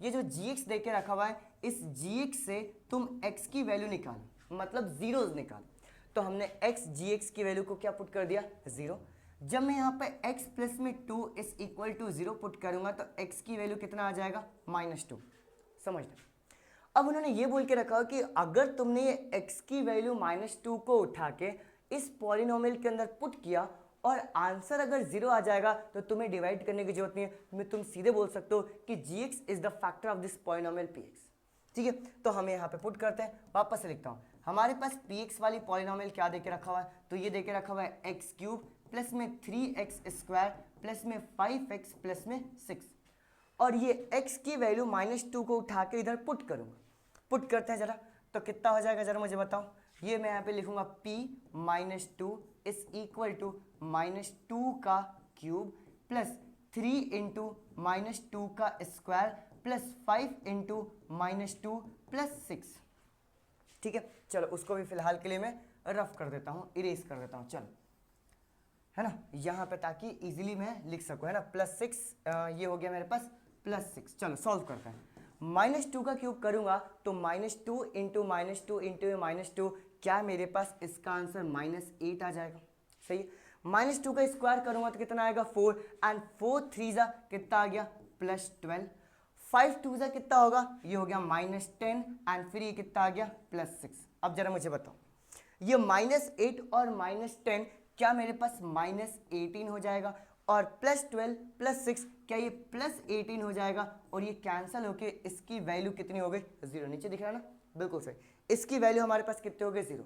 ये जो gx दे के रखा हुआ है, इस gx से तुम x की वैल्यू निकालो, मतलब जीरोज निकालो। तो हमने x gx की वैल्यू को क्या पुट कर दिया, 0। जब मैं यहाँ पे x प्लस में 2 इज इक्वल टू 0 पुट करूंगा तो x की वैल्यू कितना आ जाएगा, -2। समझना, अब उन्होंने ये बोल के रखा कि अगर तुमने ये x की वैल्यू -2 को उठा के इस पॉलिनोमियल के अंदर पुट किया और आंसर अगर 0 आ जाएगा तो तुम्हें डिवाइड करने की जरूरत नहीं है, तुम सीधे बोल सकते हो कि gx is the factor of this polynomial px। ठीक है, तो हम यहाँ पे पुट करते हैं, वापस से लिखता हूँ। हमारे पास px वाली पॉलिनोमियल क्या देके रखा हुआ है, तो ये देके रखा हुआ है x³ प्लस में 3x² प्लस में 5x प्लस में 6, और ये x की वैल्यू -2 को उठा के इधर पुट करूँगा। पुट करते हैं जरा, तो कितना हो जाएगा जरा मुझे बताओ। ये मैं यहाँ पे लिखूंगा p -2 इज इक्वल टू -2 का क्यूब प्लस 3 इंटू -2 का स्क्वायर प्लस 5 इंटू -2 प्लस 6। ठीक है, चलो उसको भी फिलहाल के लिए मैं रफ कर देता हूँ, इरेज कर देता हूँ, चलो, है ना, यहाँ पे, ताकि इजीली मैं लिख सकूँ, है ना। +6 ये हो गया मेरे पास +6। चलो सॉल्व करते हैं। -2 का क्यूब करूंगा तो -2 इंटू -2 इंटू -2, क्या मेरे पास इसका आंसर -8 आ जाएगा, सही है। -2 का स्क्वायर करूंगा तो कितना आएगा 4, एंड 4 3 जा कितना आ गया +12, 5 2 जा कितना होगा, ये हो गया -10, एंड फिर ये कितना आ गया +6। अब जरा मुझे बताओ, ये -8 और -10 क्या मेरे पास -18 हो जाएगा, और +12 + 6 क्या ये +18 हो जाएगा, और ये कैंसिल होके इसकी वैल्यू कितनी हो गई, 0। नीचे दिख रहा है ना, बिल्कुल सही, इसकी वैल्यू हमारे पास कितने हो गए, 0।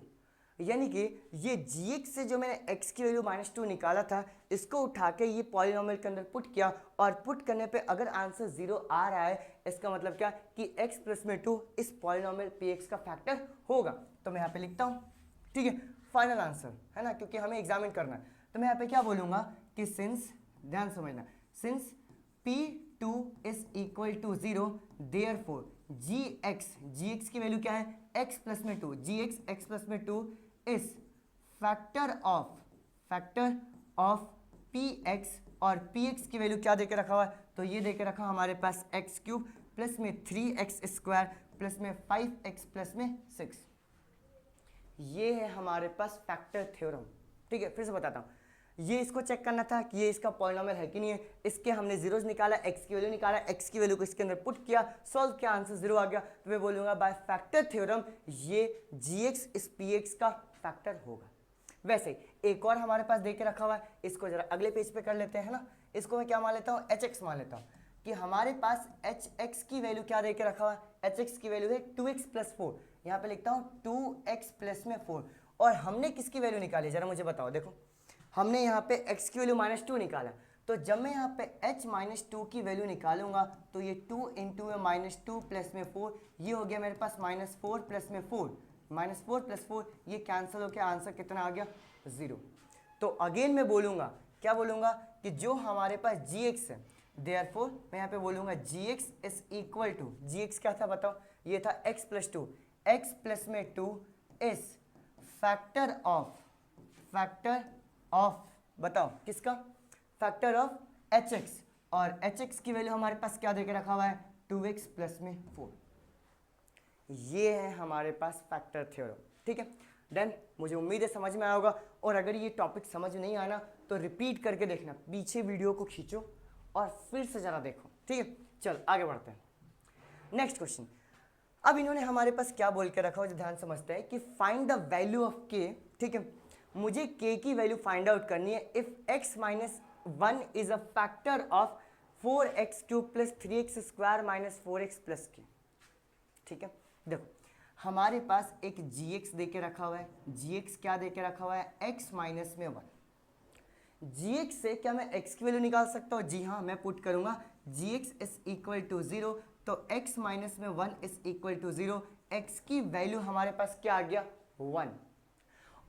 यानी कि ये gx से जो मैंने x की वैल्यू -2 निकाला था, इसको उठा के ये पॉलिनोमियल के अंदर पुट किया, और पुट करने पे अगर आंसर 0 आ रहा है, इसका मतलब क्या कि x प्लस में 2 इस पॉलिनोमियल px का फैक्टर होगा। तो मैं यहाँ पे लिखता हूँ, ठीक है, फाइनल आंसर, है ना, क्योंकि हमें एग्जामिन करना है। तो मैं यहाँ पे क्या बोलूँगा कि सिंस, ध्यान समझना, since p2 is equal to 0, therefore gx की वैल्यू क्या है, x प्लस में 2, x प्लस में 2 इज फैक्टर ऑफ px, और px की वैल्यू क्या देके रखा हुआ है, तो ये देके रखा हमारे पास x³ प्लस में 3x² प्लस में 5x प्लस में 6। ये है हमारे पास फैक्टर थ्योरम। ठीक है, फिर से बताता हूँ, ये इसको चेक करना था कि ये इसका पॉलिनोमियल है कि नहीं है। इसके हमने जीरोज निकाला, x की वैल्यू निकाला, x की वैल्यू को इसके अंदर पुट किया, सॉल्व किया, आंसर 0 आ गया। तो मैं बोलूँगा बाय फैक्टर थ्योरम ये gx इस px का फैक्टर होगा। वैसे एक और हमारे पास देके रखा हुआ है, इसको जरा अगले पेज पे कर लेते हैं ना। इसको मैं क्या मान लेता हूँ, hx मान लेता हूँ कि हमारे पास hx की वैल्यू क्या देके रखा हुआ है, hx की वैल्यू है 2x प्लस 4। यहाँ पे लिखता हूँ 2x प्लस में 4, और हमने किसकी वैल्यू निकाली जरा मुझे बताओ। देखो हमने यहाँ पे x की वैल्यू -2 निकाला, तो जब मैं यहाँ पे h -2 की वैल्यू निकालूंगा तो ये 2 इंटू -2 प्लस में 4, ये हो गया मेरे पास -4 प्लस में 4, -4 प्लस 4, ये कैंसिल होकर आंसर कितना आ गया 0। तो अगेन मैं बोलूँगा, क्या बोलूँगा कि जो हमारे पास gx है, देयरफॉर मैं यहाँ पे बोलूँगा gx is equal to, gx क्या था बताओ, ये था x प्लस 2, x प्लस में 2 इज फैक्टर ऑफ बताओ किसका, फैक्टर ऑफ hx, और hx की वैल्यू हमारे पास क्या देके रखा हुआ है 2x प्लस में 4। ये है हमारे पास फैक्टर थ्योरम। ठीक है, देन मुझे उम्मीद है समझ में आया होगा, और अगर ये टॉपिक समझ नहीं आना तो रिपीट करके देखना, पीछे वीडियो को खींचो और फिर से जरा देखो। ठीक है, चल आगे बढ़ते हैं। नेक्स्ट क्वेश्चन, अब इन्होंने हमारे पास क्या बोल के रखा हो, जो ध्यान समझते हैं कि find the value of k। ठीक है, मुझे k की वैल्यू फाइंड आउट करनी है if x - 1 is a factor of 4x³ plus 3x² minus 4x plus k। ठीक है, देखो हमारे पास एक gx देके रखा हुआ है, gx क्या देके रखा हुआ है x - में 1। gx से क्या मैं x की वैल्यू निकाल सकता हूँ, जी हाँ, मैं पुट करूंगा gx इज इक्वल टू 0, तो x - में 1 इज इक्वल टू 0, x की वैल्यू हमारे पास क्या आ गया 1।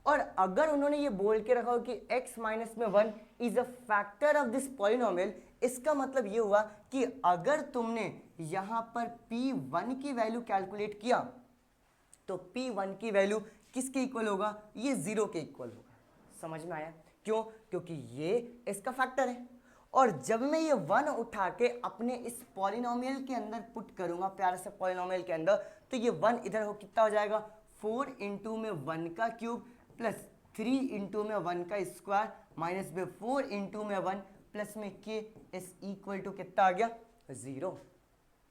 और अगर उन्होंने ये बोल के रखा हो कि x - में 1 is a factor of this polynomial, इसका मतलब ये हुआ कि अगर तुमने यहाँ पर p1 की वैल्यू कैलकुलेट किया तो P1 की वैल्यू किसके इक्वल होगा? ये 0 के इक्वल होगा। समझ में आया? क्यों? क्योंकि ये इसका फैक्टर है, और जब मैं ये 1 उठा के अपने इस पॉलिनोमियल के अंदर पुट करूंगा, प्यारे से पॉलिनोमियल के अंदर, तो ये 1 इधर हो कितना हो जाएगा? 4 इंटू में 1 का क्यूब प्लस 3 इंटू में 1 का स्क्वायर माइनस में 4 इंटू में 1 प्लस में k इज इक्वल टू कितना आ गया? 0।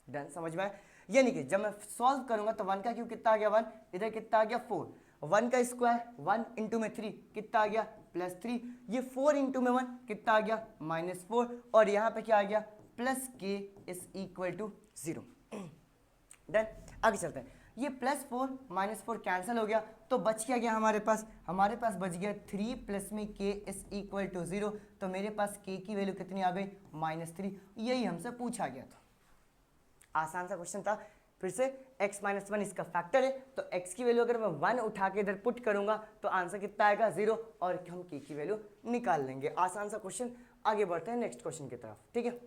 डन, समझ में आया? यानी कि जब मैं सॉल्व करूंगा तो 1 का क्यूब कितना आ गया? 1, इधर कितना आ गया? 4, 1 का स्क्वायर 1 इंटू में 3 कितना आ गया? प्लस 3, ये 4 इंटू में 1 कितना आ गया? -4, और यहाँ पे क्या आ गया? Plus k is equal to 0। Done, आगे चलते हैं। ये +4 -4 कैंसिल हो गया, तो बच क्या गया हमारे पास? हमारे पास बच गया 3 प्लस में k इज इक्वल टू 0। तो मेरे पास k की वैल्यू कितनी आ गई? -3। यही हमसे पूछा गया था, आसान सा क्वेश्चन था। फिर से x - 1 इसका फैक्टर है, तो x की वैल्यू अगर मैं 1 उठा के इधर पुट करूंगा तो आंसर कितना आएगा? 0, और हम k की वैल्यू निकाल लेंगे। आसान सा क्वेश्चन। आगे बढ़ते हैं नेक्स्ट क्वेश्चन की तरफ, ठीक है।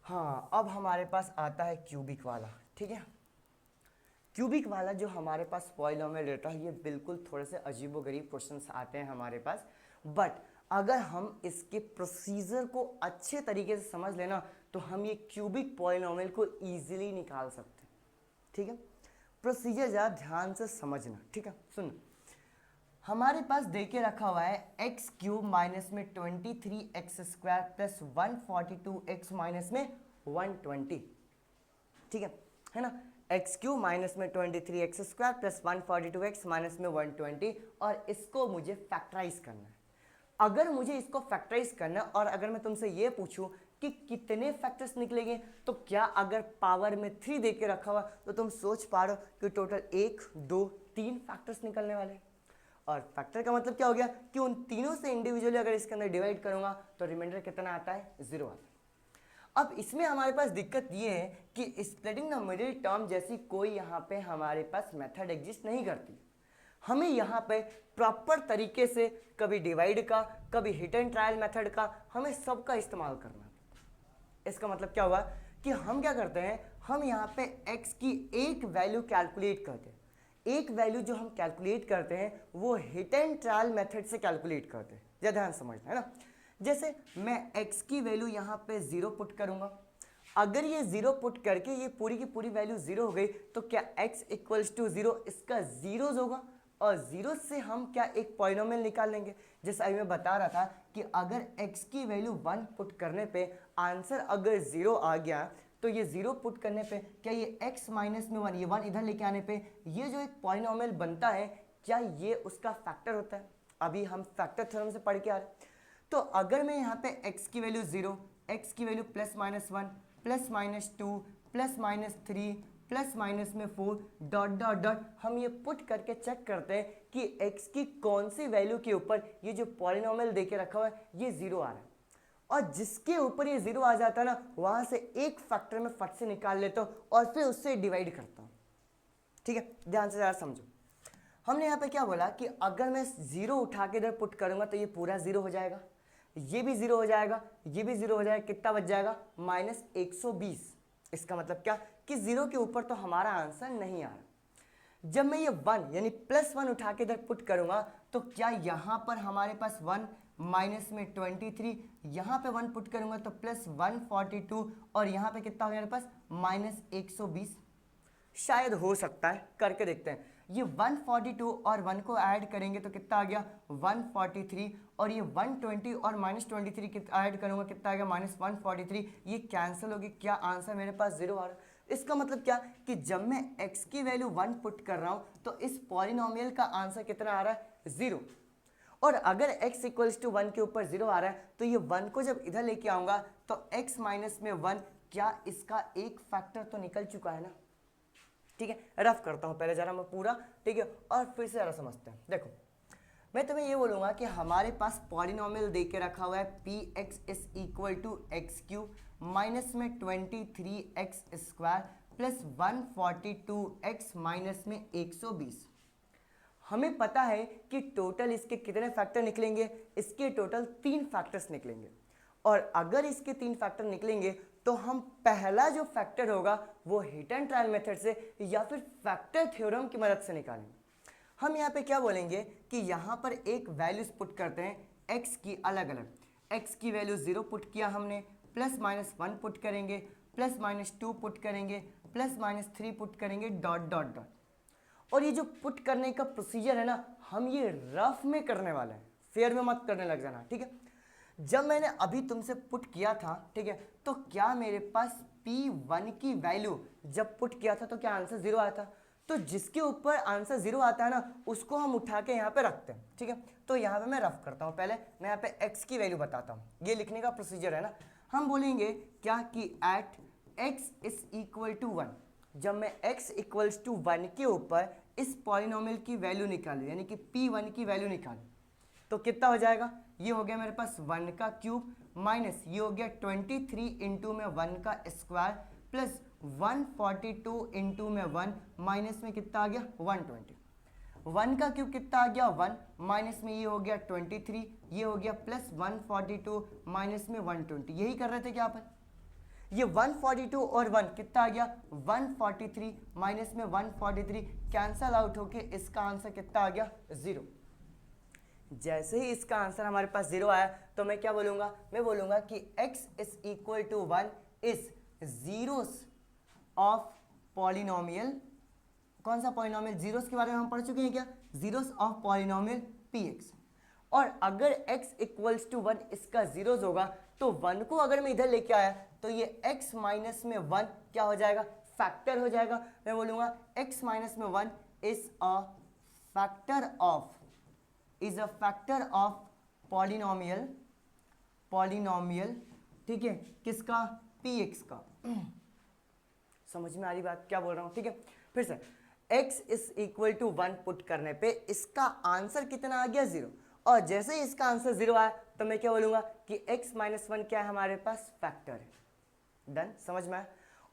हाँ, अब हमारे पास आता है क्यूबिक वाला, ठीक है। क्यूबिक वाला जो हमारे पास पॉलिनोमियल रहता है, ये बिल्कुल थोड़े से अजीबोगरीब क्वेश्चंस आते हैं हमारे पास, बट अगर हम इसके प्रोसीजर को अच्छे तरीके से समझ लेना तो हम ये क्यूबिक पॉलिनोमियल को इजीली निकाल सकते हैं, ठीक है। प्रोसीजर ज़रा ध्यान से समझना, ठीक है। सुन, हमारे पास देके रखा हुआ है एक्स क्यूब माइनस में 23x² प्लस 142x माइनस में 120, ठीक है ना। एक्स क्यूब माइनस में 23x² प्लस 142x माइनस में 120, और इसको मुझे फैक्टराइज करना है। अगर मुझे इसको फैक्टराइज करना है और अगर मैं तुमसे ये पूछूं कि कितने फैक्टर्स निकलेंगे, तो क्या अगर पावर में 3 देके रखा हुआ तो तुम सोच पा रहे हो कि टोटल 1, 2, 3 फैक्टर्स निकलने वाले हैं। और फैक्टर का मतलब क्या हो गया कि उन तीनों से इंडिविजुअली अगर इसके अंदर डिवाइड करूंगा तो रिमाइंडर कितना आता है? 0 आता है। अब इसमें हमारे पास दिक्कत ये है कि स्प्लिटिंग द मिडिल टर्म जैसी कोई यहाँ पे हमारे पास मेथड एग्जिस्ट नहीं करती। हमें यहाँ पे प्रॉपर तरीके से कभी डिवाइड का, कभी हिट एंड ट्रायल मेथड का, हमें सबका इस्तेमाल करना है। इसका मतलब क्या हुआ कि हम क्या करते हैं, हम यहाँ पे x की एक वैल्यू कैलकुलेट करते हैं। एक वैल्यू जो हम कैलकुलेट करते हैं वो हिट एंड ट्रायल मेथड से कैलकुलेट करते हैं। जरा ध्यान समझना है ना। जैसे मैं x की वैल्यू यहाँ पे 0 पुट करूंगा, अगर ये 0 पुट करके ये पूरी की पूरी वैल्यू 0 हो गई तो क्या x इक्वल्स टू 0 इसका जीरोज होगा, और जीरो से हम क्या एक पॉलिनोमियल निकाल लेंगे। जैसे अभी मैं बता रहा था कि अगर x की वैल्यू 1 पुट करने पे आंसर अगर 0 आ गया तो ये 0 पुट करने पे क्या ये x माइनस में 1, ये 1 इधर लेके आने पे ये जो एक पॉलिनोमियल बनता है क्या ये उसका फैक्टर होता है? अभी हम फैक्टर थ्योरम से पढ़ के आ रहे हैं। तो अगर मैं यहाँ पे x की वैल्यू 0, x की वैल्यू +-1, +-2, +-3, प्लस माइनस में 4 डॉट डॉट डॉट, हम ये पुट करके चेक करते हैं कि x की कौन सी वैल्यू के ऊपर ये जो पॉलिनोमियल देके रखा हुआ है ये 0 आ रहा है, और जिसके ऊपर ये 0 आ जाता है ना वहां से एक फैक्टर में फट से निकाल लेता हूँ और फिर उससे डिवाइड करता हूँ। ठीक है, ध्यान से ज़रा समझो। हमने यहाँ पे क्या बोला कि अगर मैं 0 उठा के इधर पुट करूंगा तो ये पूरा 0 हो जाएगा, ये भी 0 हो जाएगा, ये भी 0 हो जाएगा, कितना बच जाएगा? -120। इसका मतलब क्या कि 0 के ऊपर तो हमारा आंसर नहीं आ रहा। जब मैं ये 1 यानी +1 उठा के इधर पुट करूंगा तो क्या यहाँ पर हमारे पास 1 माइनस में 23, यहाँ पे 1 पुट करूंगा तो +142, और यहाँ पे कितना हो गया मेरे पास? -120। शायद हो सकता है, करके देखते हैं। ये 142 और 1 को ऐड करेंगे तो कितना आ गया? 143, और ये 120 और -23 ऐड करूंगा कितना आ गया? -143। ये कैंसिल होगी, क्या आंसर मेरे पास 0 आ रहा है। इसका मतलब क्या कि जब मैं x की वैल्यू 1 पुट कर रहा हूं तो इस पॉलिनोमियल का आंसर कितना आ रहा है? 0। और अगर x इक्वल्स टू 1 के ऊपर 0 आ रहा है तो ये 1 को जब इधर लेके आऊंगा तो x माइनस में 1, क्या इसका एक फैक्टर तो निकल चुका है ना। ठीक है, रफ करता हूं पहले जरा मैं पूरा, ठीक है, और फिर से जरा समझते हैं। देखो, मैं तुम्हें ये बोलूंगा कि हमारे पास पॉलिनोमियल दे के रखा हुआ है px is equal to x cube minus में 23x² प्लस 142x माइनस में 120। हमें पता है कि टोटल इसके कितने फैक्टर निकलेंगे, इसके टोटल 3 फैक्टर्स निकलेंगे, और अगर इसके 3 फैक्टर निकलेंगे तो हम पहला जो फैक्टर होगा वो हिट एंड ट्रायल मेथड से या फिर फैक्टर थ्योरम की मदद से निकालेंगे। हम यहाँ पे क्या बोलेंगे कि यहाँ पर एक वैल्यूज पुट करते हैं x की अलग अलग। x की वैल्यू 0 पुट किया हमने, +-1 पुट करेंगे, +-2 पुट करेंगे, +-3 पुट करेंगे, डॉट डॉट डॉट। और ये जो पुट करने का प्रोसीजर है ना, हम ये रफ में करने वाले हैं, फेयर में मत करने लग जाना, ठीक है। जब मैंने अभी तुमसे पुट किया था, ठीक है, तो क्या मेरे पास P1 की वैल्यू जब पुट किया था तो क्या आंसर 0 आया था? तो जिसके ऊपर आंसर 0 आता है ना, उसको हम उठा के यहाँ पे रखते हैं, ठीक है। तो यहाँ पे मैं रफ करता हूँ, पहले मैं यहाँ पे x की वैल्यू बताता हूँ, ये लिखने का प्रोसीजर है ना। हम बोलेंगे क्या कि at x is equal to 1, जब मैं x इक्वल्स टू 1 के ऊपर इस पॉलिनोमियल की वैल्यू निकालूँ, यानी कि P1 की वैल्यू निकालूँ, तो कितना हो जाएगा? ये हो गया मेरे पास 1 का क्यूब माइनस ये हो गया 23 इंटू में 1 का स्क्वायर प्लस 142 इंटू में 1 माइनस में कितना आ गया 120। 1 का क्यूब कितना आ गया 1 माइनस में ये हो गया 23, ये हो गया प्लस 142 माइनस में 120। यही कर रहे थे क्या अपन? ये 142 और 1 कितना आ गया 143 माइनस में 143 कैंसल आउट होके इसका आंसर कितना आ गया 0। जैसे ही इसका आंसर हमारे पास 0 आया तो मैं क्या बोलूँगा? मैं बोलूँगा कि x is equal to 1 is zeros of polynomial. कौन सा पॉलिनोमियल? जीरोस के बारे में हम पढ़ चुके हैं क्या? Zeros of polynomial px। और अगर x इक्वल्स टू 1 इसका जीरोस होगा तो 1 को अगर मैं इधर लेके आया तो ये x माइनस में 1 क्या हो जाएगा? फैक्टर हो जाएगा। मैं बोलूँगा x माइनस में 1 is a factor of polynomial, ठीक है, किसका? px का। समझ में आ रही बात क्या बोल रहा हूँ? ठीक है, फिर से x is equal to 1 put करने पे इसका आंसर कितना आ गया 0। और जैसे ही इसका आंसर 0 आया तो मैं क्या बोलूँगा कि x माइनस 1 क्या है हमारे पास? फैक्टर है। डन, समझ में आया?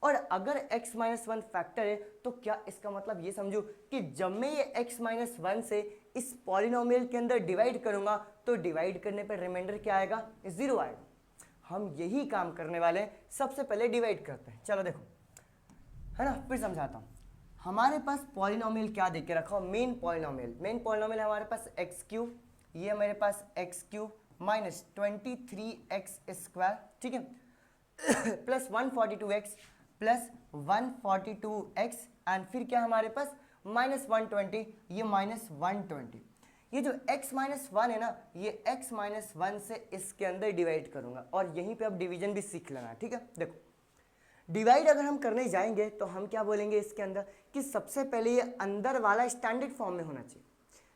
और अगर x माइनस 1 फैक्टर है तो क्या इसका मतलब ये समझो कि जब मैं ये x माइनस 1 से इस पॉलिनोमियल के अंदर डिवाइड करूंगा तो डिवाइड करने पर रिमाइंडर क्या आएगा? 0 आएगा। हम यही काम करने वाले हैं। सबसे पहले डिवाइड करते हैं, चलो देखो, है ना। फिर समझाता हूँ। हमारे पास पॉलिनोमियल क्या देख के रखा हो? मेन पॉलिनोमियल हमारे पास एक्स क्यूब, ये मेरे पास X cube minus 23x square, ठीक है, plus 142x plus 142x and फिर क्या हमारे पास माइनस 120, ये माइनस 120। ये जो x माइनस 1 है ना, ये x माइनस 1 से इसके अंदर डिवाइड करूंगा और यहीं पे अब डिवीजन भी सीख लेना है, ठीक है। देखो डिवाइड अगर हम करने जाएंगे तो हम क्या बोलेंगे इसके अंदर कि सबसे पहले ये अंदर वाला स्टैंडर्ड फॉर्म में होना चाहिए,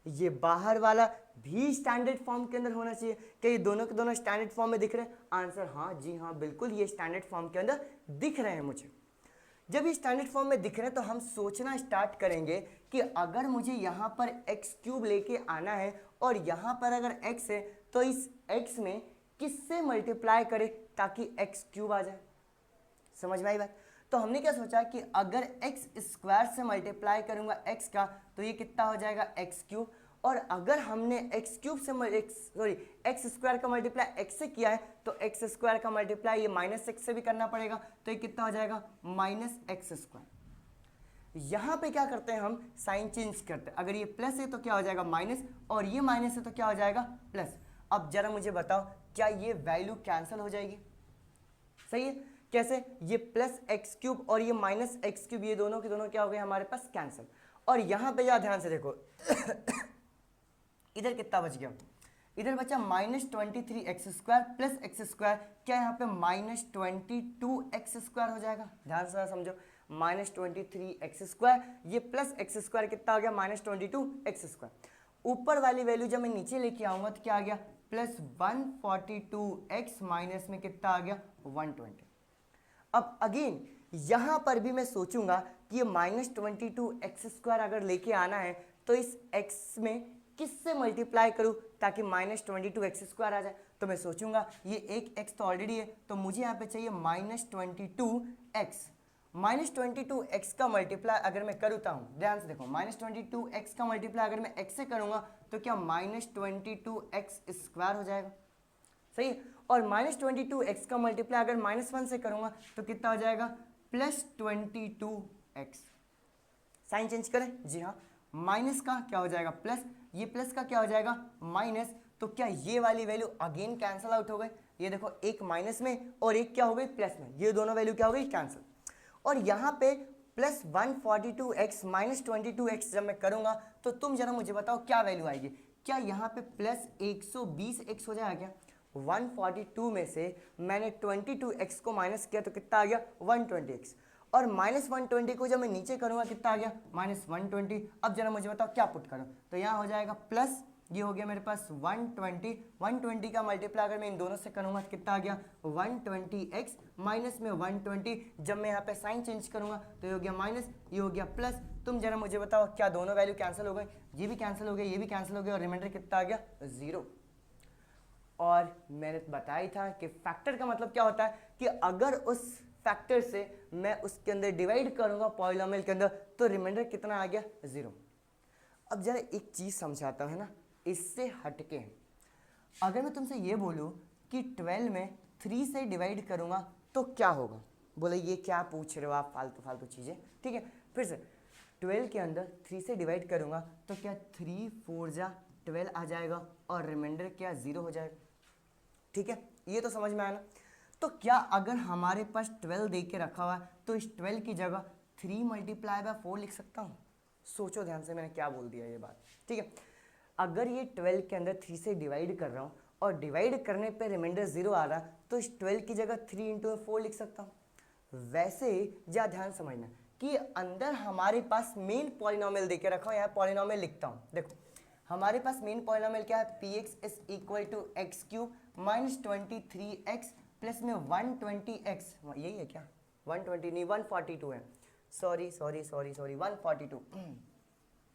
ये बाहर वाला भी स्टैंडर्ड फॉर्म के अंदर होना चाहिए। क्या ये दोनों के दोनों स्टैंडर्ड फॉर्म में दिख रहे हैं? आंसर हाँ, जी हाँ, बिल्कुल ये स्टैंडर्ड फॉर्म के अंदर दिख रहे हैं मुझे। जब ये स्टैंडर्ड फॉर्म में दिख रहे हैं तो हम सोचना स्टार्ट करेंगे कि अगर मुझे यहाँ पर एक्स क्यूब लेके आना है और यहाँ पर अगर x है तो इस x में किससे मल्टीप्लाई करें ताकि एक्स क्यूब आ जाए। समझ में आई बात? तो हमने क्या सोचा कि अगर एक्स स्क्वायर से मल्टीप्लाई करूंगा x का तो ये कितना हो जाएगा एक्स क्यूब, और अगर हमने एक्स क्यूब से एक्स स्क्वायर का मल्टीप्लाई x से किया है तो एक्स स्क्वायर का मल्टीप्लाई ये माइनस एक्स से भी करना पड़ेगा, तो ये कितना हो जाएगा माइनस एक्स स्क्वायर। यहाँ पे क्या करते हैं हम? साइन चेंज करते हैं। अगर ये प्लस है तो क्या हो जाएगा माइनस, और ये माइनस है तो क्या हो जाएगा प्लस। अब जरा मुझे बताओ क्या ये वैल्यू कैंसिल हो जाएगी? सही है। कैसे? ये प्लस एक्स क्यूब और ये माइनस एक्स क्यूब, ये दोनों के दोनों क्या हो गए हमारे पास? कैंसिल। और यहाँ पे यार ध्यान से देखो इधर कितना बच गया? इधर बचा minus 23x square plus x square, क्या यहाँ पे माइनस 22x स्क्वायर हो जाएगा? ध्यान से समझो, माइनस 23x स्क्वायर ये प्लस एक्स स्क्वायर कितना हो गया? Minus 22x square. ऊपर वाली वैल्यू जब मैं नीचे लेके आऊंगा तो क्या आ गया? प्लस 142x माइनस में कितना आ गया? 120। अब अगेन यहाँ पर भी मैं सोचूंगा कि ये माइनस 22x स्क्वायर अगर लेके आना है तो इस x में किससे मल्टीप्लाई करूं ताकि माइनस 22x स्क्वायर आ जाए। तो मैं सोचूंगा ये एक x तो ऑलरेडी है तो मुझे यहाँ पे चाहिए माइनस 22x। माइनस 22x का मल्टीप्लाई अगर मैं करता हूँ, ध्यान से देखो, माइनस 22x का मल्टीप्लाई अगर मैं x से करूँगा तो क्या माइनस 22x स्क्वायर हो जाएगा? सही है। और -22x का मल्टीप्लाई अगर -1 से करूंगा तो कितना हो जाएगा +22x। साइन चेंज करें, जी हाँ, माइनस का क्या हो जाएगा प्लस, ये प्लस का क्या हो जाएगा माइनस, तो क्या ये वाली वैल्यू अगेन कैंसल आउट हो गई, ये देखो एक माइनस में और एक क्या हो गई प्लस में, ये दोनों वैल्यू क्या हो गई कैंसिल। और यहाँ पे +142x -22x जब मैं करूंगा तो तुम जरा मुझे बताओ क्या वैल्यू आएगी, क्या यहाँ पे +120x हो जाएगा क्या? 142 में से मैंने 22x को माइनस किया तो कितना आ गया 120x, और -120 को जब मैं नीचे करूंगा कितना आ गया -120। अब जरा मुझे बताओ क्या पुट करूं, तो यहाँ हो जाएगा प्लस, ये हो गया मेरे पास 120 का मल्टीप्लाई अगर मैं इन दोनों से करूंगा तो कितना आ गया 120x माइनस में 120, जब मैं यहाँ पे साइन चेंज करूंगा तो ये हो गया माइनस, ये हो गया प्लस। तुम जरा मुझे बताओ क्या दोनों वैल्यू कैंसिल हो गए, ये भी कैंसिल हो गए, ये भी कैंसिल हो गए, और रिमाइंडर कितना आ गया 0। और मैंने बताया था कि फैक्टर का मतलब क्या होता है कि अगर उस फैक्टर से मैं उसके अंदर डिवाइड करूंगा पॉलिनोमियल के अंदर तो रिमाइंडर कितना आ गया 0। अब जरा एक चीज समझाता हूं, है ना, इससे हटके अगर मैं तुमसे ये बोलूं कि 12 में 3 से डिवाइड करूंगा तो क्या होगा, बोले ये क्या पूछ रहे हो आप फालतू फालतू चीजें, ठीक है। फिर से 12 के अंदर 3 से डिवाइड करूंगा तो क्या 3 4 जा 12 आ जाएगा और रिमाइंडर क्या 0 हो जाएगा, ठीक है, ये तो समझ में आया ना। तो क्या अगर हमारे पास 12 दे के रखा हुआ है तो इस 12 की जगह 3 × 4 लिख सकता हूँ? सोचो ध्यान से मैंने क्या बोल दिया ये बात, ठीक है। अगर ये 12 के अंदर 3 से डिवाइड कर रहा हूँ और डिवाइड करने पे रिमाइंडर 0 आ रहा तो इस 12 की जगह 3 × 4 लिख सकता हूँ। वैसे जा ध्यान समझना कि अंदर हमारे पास मेन पॉलिनोमियल देके रखा हूँ, यहाँ पॉलिनोमियल लिखता हूँ। देखो हमारे पास मेन पॉलिनोमियल क्या है, px = x³ - 23x प्लस में 120x, यही है क्या 120 नहीं 142 है, सॉरी 142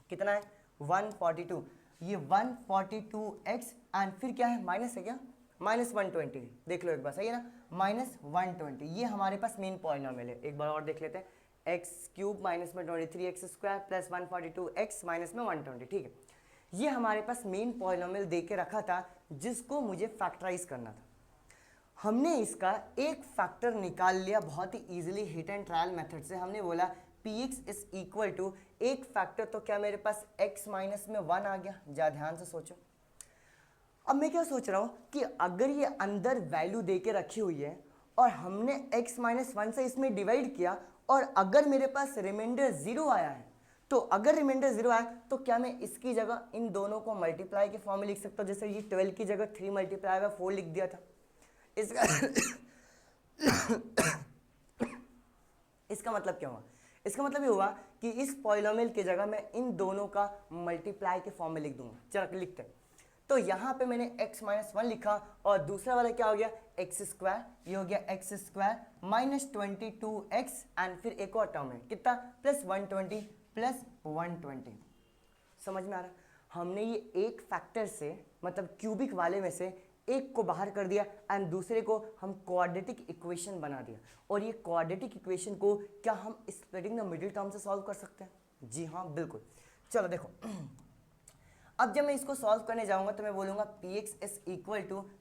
कितना है 142, ये 142x एंड फिर क्या है माइनस है क्या -120, देख लो एक बार सही है ना -120, ये हमारे पास मेन पॉलिनोमियल है। एक बार और देख लेते हैं x³ माइनस में 23x² प्लस 142x माइनस में 120, ठीक है। ये हमारे पास मेन पॉलिनोमियल दे के रखा था जिसको मुझे फैक्टराइज करना था। हमने इसका एक फैक्टर निकाल लिया बहुत ही easily hit and trial method से। हमने बोला px = एक फैक्टर, तो क्या मेरे पास x माइनस में 1 आ गया, जा ध्यान से सोचो। अब मैं क्या सोच रहा हूं कि अगर ये अंदर वैल्यू दे के रखी हुई है और हमने x माइनस 1 से इसमें डिवाइड किया और अगर मेरे पास रिमाइंडर 0 आया है, तो अगर रिमाइंडर 0 आया तो क्या मैं इसकी जगह इन दोनों को मल्टीप्लाई के फॉर्म में लिख सकता हूँ, जैसे ये 12 की जगह 3 × 4 लिख दिया था। इसका मतलब क्या हुआ, इसका मतलब ये हुआ कि इस पॉलिनोमियल की जगह मैं इन दोनों का मल्टीप्लाई के फॉर्म में लिख दूंगा। चलो लिखते हैं, तो यहाँ पे मैंने x माइनस 1 लिखा और दूसरा वाला क्या हो गया x², ये हो गया x² - 22x एंड फिर एक और टर्म है कितना +120 प्लस 120। समझ में आ रहा, हमने ये एक फैक्टर से मतलब क्यूबिक वाले में से एक को बाहर कर दिया एंड दूसरे को हम क्वाड्रेटिक इक्वेशन बना दिया। और ये क्वाड्रेटिक इक्वेशन को क्या हम स्प्लिटिंग द मिडिल टर्म से सॉल्व कर सकते हैं? जी हाँ बिल्कुल। चलो देखो अब जब मैं इसको सॉल्व करने जाऊंगा तो मैं बोलूंगा px =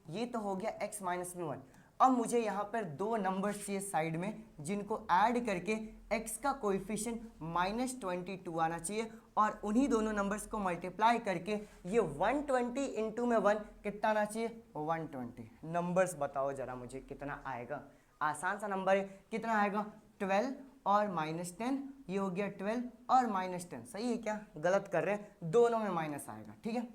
ये तो हो गया x माइनस में 1। अब मुझे यहाँ पर दो नंबर्स चाहिए साइड में जिनको ऐड करके x का कोएफिशिएंट -22 आना चाहिए और उन्हीं दोनों नंबर्स को मल्टीप्लाई करके ये 120 इंटू में 1 कितना आना चाहिए 120। नंबर्स बताओ जरा मुझे कितना आएगा, आसान सा नंबर है, कितना आएगा 12 और -10, ये हो गया 12 और -10, सही है क्या, गलत कर रहे हैं, दोनों में माइनस आएगा, ठीक है।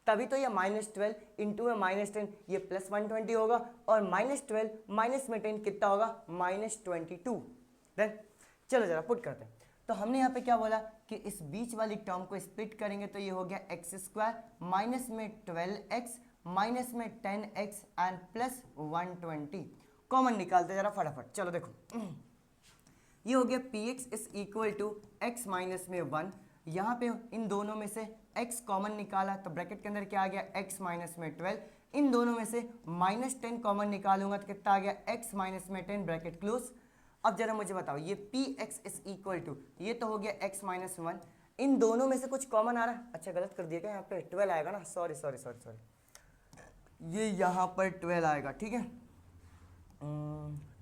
तभी तो ये -12 इंटू में -10 ये +120 होगा और -12 माइनस में 10 कितना होगा -22। देन चलो जरा पुट करते हैं। तो हमने यहाँ पे क्या बोला कि इस बीच वाली टर्म को स्प्लिट करेंगे तो ये हो गया x² माइनस में 12x माइनस में 10x एंड प्लस 120। कॉमन निकालते जरा फटाफट, चलो देखो ये हो गया px = x माइनस में 1। यहाँ पे इन दोनों में से x कॉमन निकाला तो ब्रैकेट के अंदर क्या आ गया x माइनस में 12। इन दोनों में से -10 कॉमन निकालूंगा तो कितना आ गया x माइनस में 10 ब्रैकेट क्लोज। अब जरा मुझे बताओ ये px = ये तो हो गया x माइनस 1। इन दोनों में से कुछ कॉमन आ रहा है, अच्छा गलत कर दिया क्या, यहाँ पे 12 आएगा ना, सॉरी ये यहाँ पर 12 आएगा, ठीक है,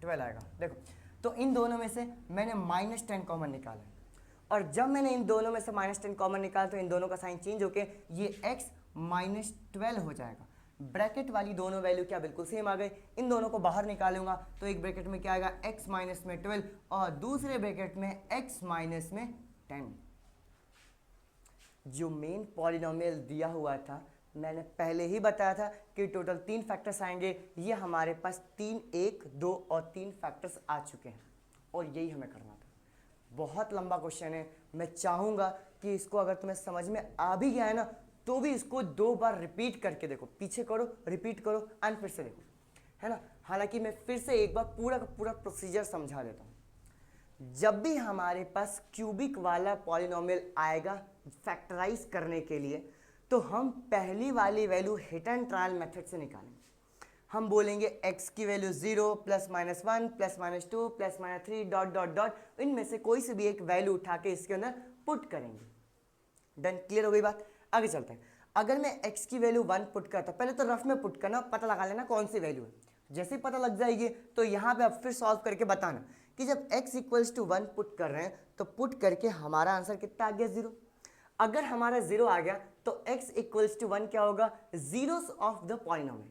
12 आएगा। देखो तो इन दोनों में से मैंने -10 कॉमन निकाला है, और जब मैंने इन दोनों में से -10 कॉमन निकाला तो इन दोनों का साइन चेंज होके ये x -12 हो जाएगा। ब्रैकेट वाली दोनों वैल्यू क्या बिल्कुल सेम आ गई। इन दोनों को बाहर निकालूंगा तो एक ब्रैकेट में क्या आएगा, x माइनस में 12 और दूसरे ब्रैकेट में x माइनस में 10। जो मेन पॉलिनोमियल दिया हुआ था मैंने पहले ही बताया था कि टोटल 3 फैक्टर्स आएंगे। ये हमारे पास 3, 1, 2 और 3 फैक्टर्स आ चुके हैं और यही हमें करना था। बहुत लंबा क्वेश्चन है, मैं चाहूँगा कि इसको अगर तुम्हें समझ में आ भी गया है ना तो भी इसको 2 बार रिपीट करके देखो, पीछे करो, रिपीट करो एंड फिर से देखो, है ना। हालांकि मैं फिर से एक बार पूरा का पूरा प्रोसीजर समझा देता हूँ। जब भी हमारे पास क्यूबिक वाला पॉलिनोमियल आएगा फैक्टराइज करने के लिए तो हम पहली वाली value hit and trial method से निकालेंगे। हम बोलेंगे x की वैल्यू 0 +-1 +-2 +-3 डॉट डॉट डॉट, इनमें से कोई से भी एक वैल्यू उठा के इसके अंदर पुट करेंगे। डन, क्लियर हो गई बात। आगे चलते हैं। अगर मैं x की वैल्यू 1 पुट करता, पहले तो रफ में पुट करना, पता लगा लेना कौन सी वैल्यू है। जैसे ही पता लग जाएगी तो यहाँ पे अब फिर सॉल्व करके बताना कि जब x = 1 पुट कर रहे हैं तो पुट करके हमारा आंसर कितना आ गया, 0। अगर हमारा 0 आ गया तो x = 1 क्या होगा, जीरोस ऑफ द पॉलिनोमियल।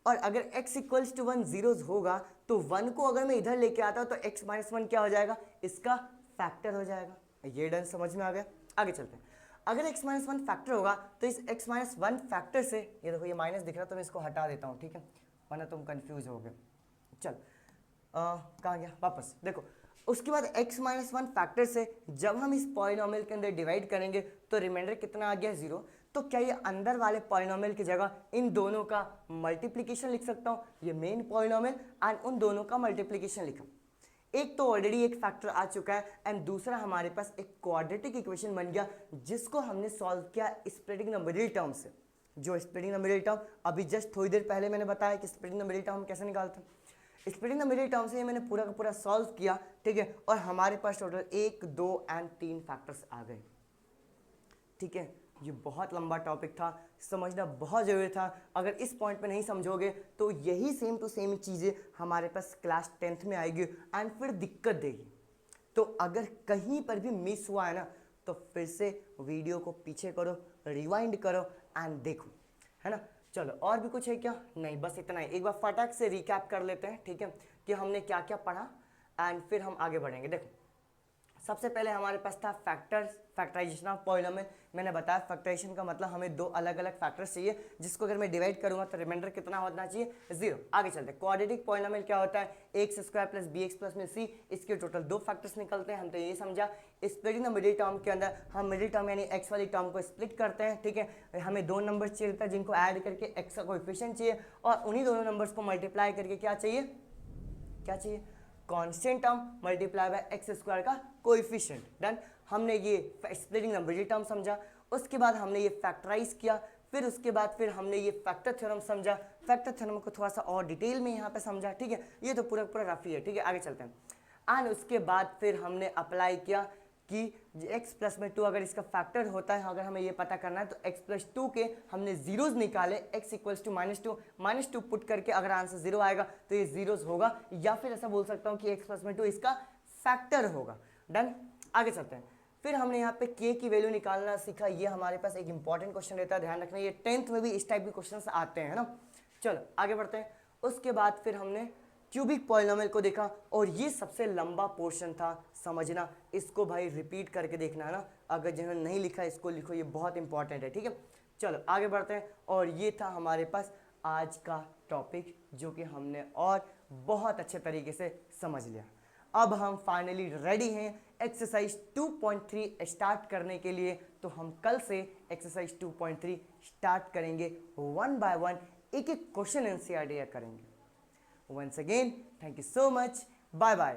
और अगर x = 1 जीरोस होगा तो 1 को अगर मैं इधर लेके आता हूँ तो x - 1 क्या हो जाएगा, इसका फैक्टर हो जाएगा। ये डन, समझ में आ गया। आगे चलते हैं। अगर x - 1 फैक्टर होगा तो इस x - 1 फैक्टर से, ये देखो ये माइनस दिख रहा है तो मैं इसको हटा देता हूँ, ठीक है, वरना तुम कंफ्यूज हो गए। चल कहाँ गया, वापस देखो। उसके बाद x - 1 फैक्टर से जब हम इस पॉलिनोमियल के अंदर डिवाइड करेंगे तो रिमाइंडर कितना आ गया, 0। तो क्या ये अंदर वाले पॉलिनोमियल की जगह इन दोनों का मल्टीप्लिकेशन लिख सकता हूँ, ये मेन पॉलिनोमियल एंड उन दोनों का मल्टीप्लिकेशन लिखा। एक तो ऑलरेडी एक फैक्टर आ चुका है एंड दूसरा हमारे पास एक क्वाड्रेटिक इक्वेशन बन गया जिसको हमने सॉल्व किया स्प्लिटिंग द मिडिल टर्म से। जो स्प्लिटिंग द मिडिल टर्म अभी जस्ट थोड़ी देर पहले मैंने बताया कि स्प्लिटिंग द मिडिल टर्म कैसे निकालते हैं। स्प्लिटिंग द मिडिल टर्म से ये मैंने पूरा का पूरा सॉल्व किया, ठीक है, और हमारे पास टोटल 1, 2 एंड 3 फैक्टर्स आ गए, ठीक है। ये बहुत लंबा टॉपिक था, समझना बहुत ज़रूरी था। अगर इस पॉइंट पे नहीं समझोगे तो यही सेम टू सेम चीज़ें हमारे पास क्लास 10th में आएगी एंड फिर दिक्कत देगी। तो अगर कहीं पर भी मिस हुआ है ना तो फिर से वीडियो को पीछे करो, रिवाइंड करो एंड देखो, है ना। चलो और भी कुछ है क्या, नहीं, बस इतना ही। एक बार फटाक से रिकैप कर लेते हैं, ठीक है, कि हमने क्या क्या पढ़ा एंड फिर हम आगे बढ़ेंगे। देखो सबसे पहले हमारे पास था फैक्टराइजेशन ऑफ पॉलिनोमियल। मैंने बताया फैक्टराइजेशन का मतलब हमें 2 अलग अलग फैक्टर्स चाहिए जिसको अगर मैं डिवाइड करूंगा तो रिमाइंडर कितना होना चाहिए, 0। आगे चलते हैं। क्वाड्रेटिक पॉलिनोमियल क्या होता है, x² + bx + c। इसके टोटल 2 फैक्टर्स निकलते हैं। हम तो ये समझा स्प्लिटिंग द मिडिल टर्म के अंदर हम मिडिल टर्म यानी x वाली टर्म को स्प्लिट करते हैं, ठीक है। हमें 2 नंबर चाहिए होता है जिनको ऐड करके x का कोएफिशिएंट चाहिए और उन्हीं दोनों नंबर्स को मल्टीप्लाई करके क्या चाहिए, constant term multiply by x² का कोएफिशिएंट। डन, हमने ये स्प्लिटिंग द मिडिल टर्म समझा। उसके बाद हमने ये फैक्टराइज किया, फिर उसके बाद फिर हमने ये फैक्टर थ्योरम समझा। फैक्टर थ्योरम को थोड़ा सा और डिटेल में यहाँ पे समझा, ठीक है। ये तो पूरा पूरा रफ ही है, ठीक है। आगे चलते हैं एंड उसके बाद फिर हमने अप्लाई किया कि x + 2 अगर इसका फैक्टर होता है, अगर हमें ये पता करना है तो x + 2 के हमने जीरोस निकाले। x = -2 पुट करके अगर आंसर 0 आएगा तो ये जीरोस होगा, या फिर ऐसा बोल सकता हूँ कि x + 2 इसका फैक्टर होगा। डन, आगे चलते हैं। फिर हमने यहाँ पे k की वैल्यू निकालना सीखा। ये हमारे पास एक इंपॉर्टेंट क्वेश्चन रहता है, ध्यान रखना, ये 10th में भी इस टाइप के क्वेश्चन आते हैं ना। चलो आगे बढ़ते हैं। उसके बाद फिर हमने क्यूबिक पॉलिनोमियल को देखा और ये सबसे लंबा पोर्शन था, समझना। इसको भाई रिपीट करके देखना है ना, अगर जिन्होंने नहीं लिखा इसको लिखो, ये बहुत इंपॉर्टेंट है, ठीक है। चलो आगे बढ़ते हैं। और ये था हमारे पास आज का टॉपिक जो कि हमने और बहुत अच्छे तरीके से समझ लिया। अब हम फाइनली रेडी हैं एक्सरसाइज 2.3 स्टार्ट करने के लिए। तो हम कल से एक्सरसाइज 2.3 स्टार्ट करेंगे, 1 बाय 1 एक एक क्वेश्चन एनसीईआरटी करेंगे। Once again, thank you so much. Bye bye.